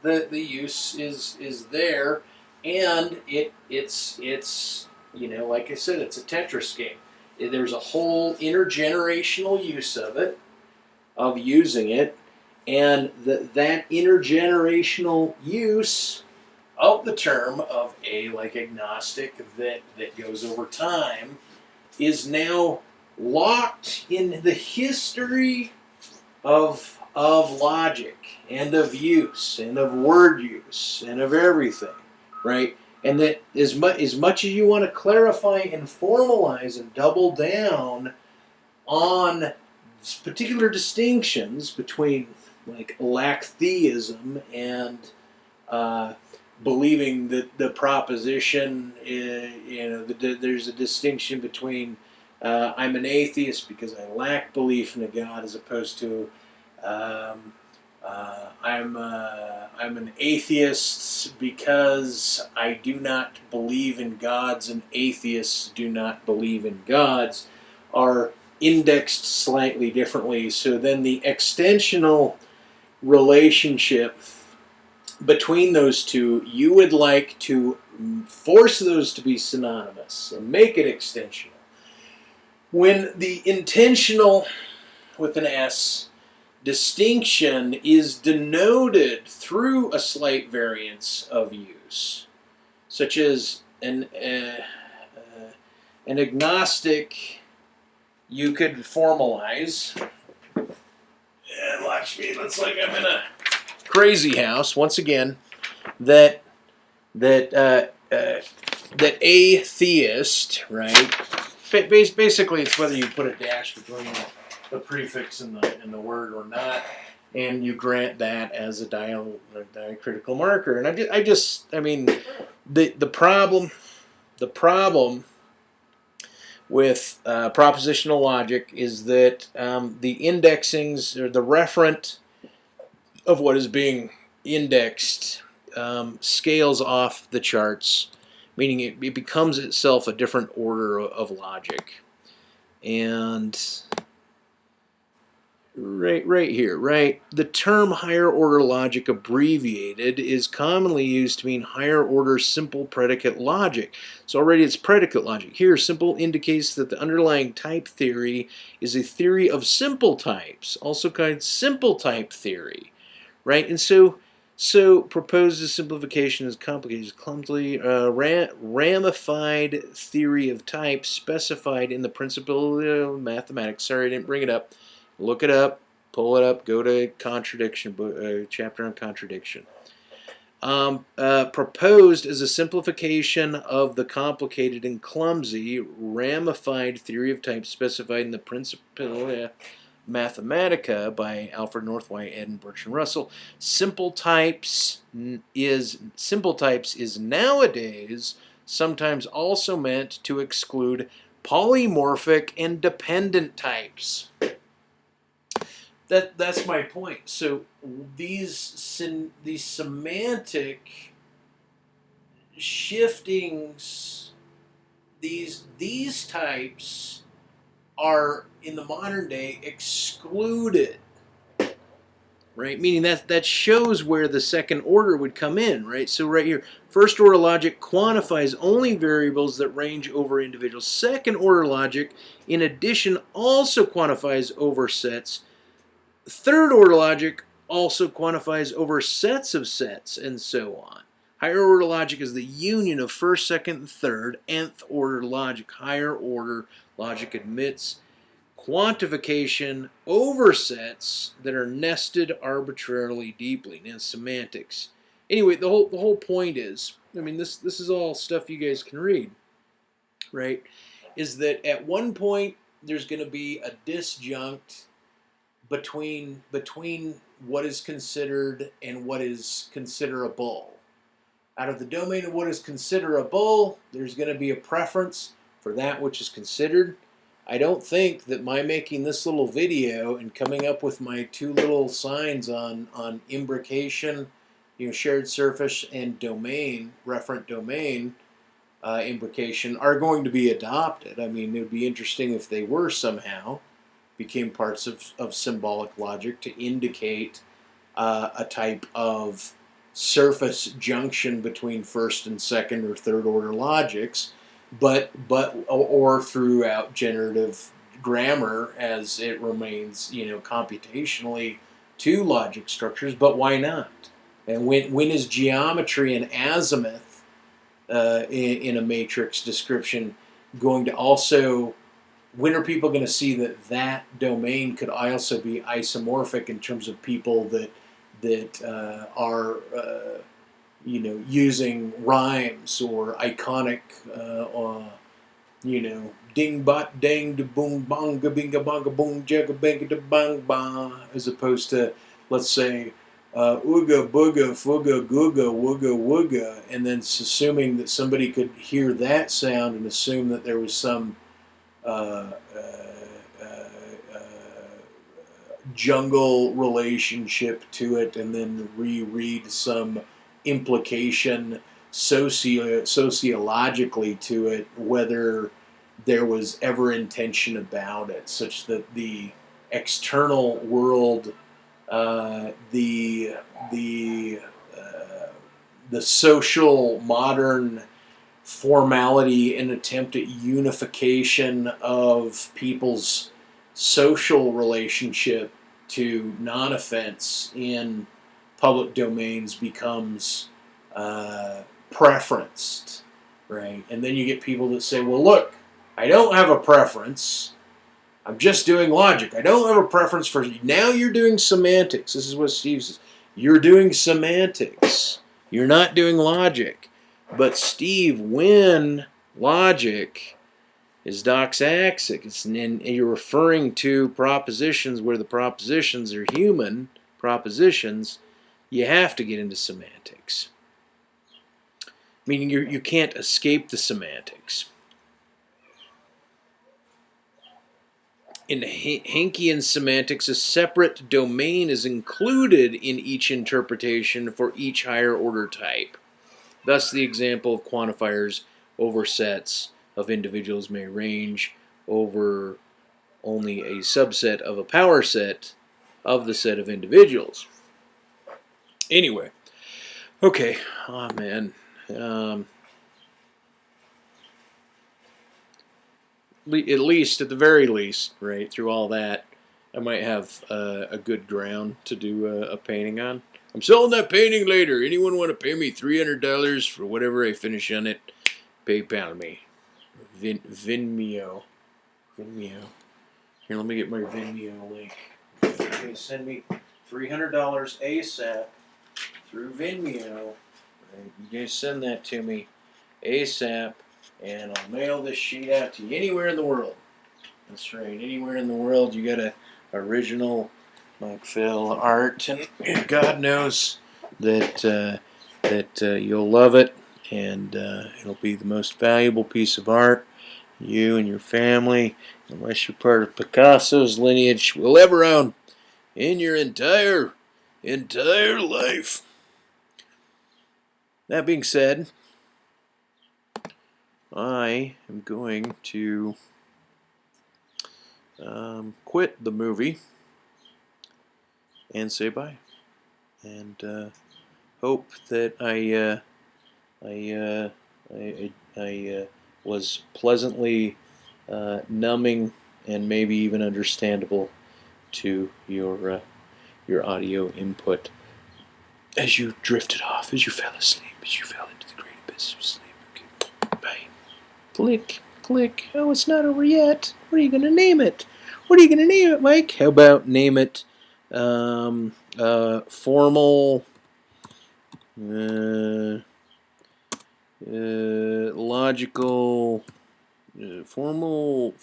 the use is there, and it's like I said, it's a Tetris game. There's a whole intergenerational use of it, of using it, and that intergenerational use of the term of A like agnostic that goes over time is now locked in the history of logic and of use and of word use and of everything, right? And that as much as you want to clarify and formalize and double down on particular distinctions between like lacktheism and believing that the proposition, there's a distinction between I'm an atheist because I lack belief in a God, as opposed to I'm an atheist because I do not believe in gods, and atheists do not believe in gods, are indexed slightly differently. So then the extensional relationship between those two, you would like to force those to be synonymous and make it extensional. When the intentional, with an S, distinction is denoted through a slight variance of use, such as an agnostic, you could formalize. And watch me, looks like I'm in a crazy house once again. That atheist, right? Basically, it's whether you put a dash between the prefix and the word or not, and you grant that as a diacritical marker. And I mean, the problem with propositional logic is that the indexings, or the referent of what is being indexed, scales off the charts, meaning it becomes itself a different order of logic. And right here, right? The term higher order logic abbreviated is commonly used to mean higher order simple predicate logic. So already it's predicate logic. Here, simple indicates that the underlying type theory is a theory of simple types, also called simple type theory, right? And so proposed simplification is complicated, clumsily ramified theory of types specified in the Principle of Mathematics. Sorry, I didn't bring it up. Look it up, pull it up, go to contradiction, chapter on contradiction. Proposed as a simplification of the complicated and clumsy ramified theory of types specified in the Principia Mathematica by Alfred North White, Ed, and Bertrand Russell. Simple types is nowadays sometimes also meant to exclude polymorphic and dependent types. That's my point. So these semantic shiftings, these types are in the modern day excluded, right? Meaning that shows where the second order would come in, right? So right here, first order logic quantifies only variables that range over individuals. Second order logic, in addition, also quantifies over sets. Third order logic also quantifies over sets of sets, and so on. Higher order logic is the union of first, second, and third. Nth order logic. Higher order logic admits quantification over sets that are nested arbitrarily deeply. Now, semantics. Anyway, the whole point is, I mean, this is all stuff you guys can read, right? Is that at one point there's going to be a disjunct between what is considered and what is considerable. Out of the domain of what is considerable, there's going to be a preference for that which is considered. I don't think that my making this little video and coming up with my two little signs on imbrication, shared surface, and domain, referent domain imbrication are going to be adopted. I mean, it would be interesting if they were somehow became parts of symbolic logic to indicate a type of surface junction between first and second or third order logics, or throughout generative grammar as it remains, computationally two logic structures. But why not? And when is geometry and azimuth in a matrix description going to also? When are people going to see that domain could also be isomorphic in terms of people that are using rhymes or iconic ding bot dang da boom bonga binga bonga boom jagga banga da bang ba, as opposed to, let's say, ooga booga fooga googa wooga wooga, and then assuming that somebody could hear that sound and assume that there was some uh, uh, uh, jungle relationship to it, and then reread some implication sociologically to it, whether there was ever intention about it, such that the external world, the social modern formality and attempt at unification of people's social relationship to non-offense in public domains becomes preferenced, right? And then you get people that say, well, look, I don't have a preference. I'm just doing logic. I don't have a preference for... Now you're doing semantics. This is what Steve says. You're doing semantics. You're not doing logic. But Steve, when logic is doxastic, and you're referring to propositions where the propositions are human propositions, you have to get into semantics. Meaning you can't escape the semantics. In Hankian semantics, a separate domain is included in each interpretation for each higher order type. Thus, the example of quantifiers over sets of individuals may range over only a subset of a power set of the set of individuals. Anyway, okay, oh man. At the very least, right, through all that, I might have a good ground to do a painting on. I'm selling that painting later. Anyone want to pay me $300 for whatever I finish on it? PayPal me. Vimeo. Here, let me get my Vimeo link. Okay, send me $300 ASAP through Vimeo. Right, you guys send that to me ASAP, and I'll mail this sheet out to you anywhere in the world. That's right, anywhere in the world. You got a original Mcrae art, and God knows that you'll love it, and it'll be the most valuable piece of art you and your family, unless you're part of Picasso's lineage, will ever own in your entire life. That being said, I am going to quit the movie and say bye, and hope that I was pleasantly numbing and maybe even understandable to your audio input as you drifted off, as you fell asleep, as you fell into the great abyss of sleep. Okay, bye. Click, click. Oh, it's not over yet. What are you gonna name it? What are you gonna name it, Mike? How about name it formal logical formal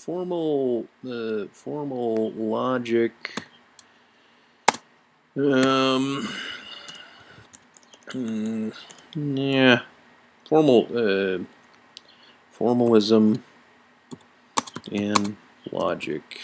logic yeah, formalism and logic.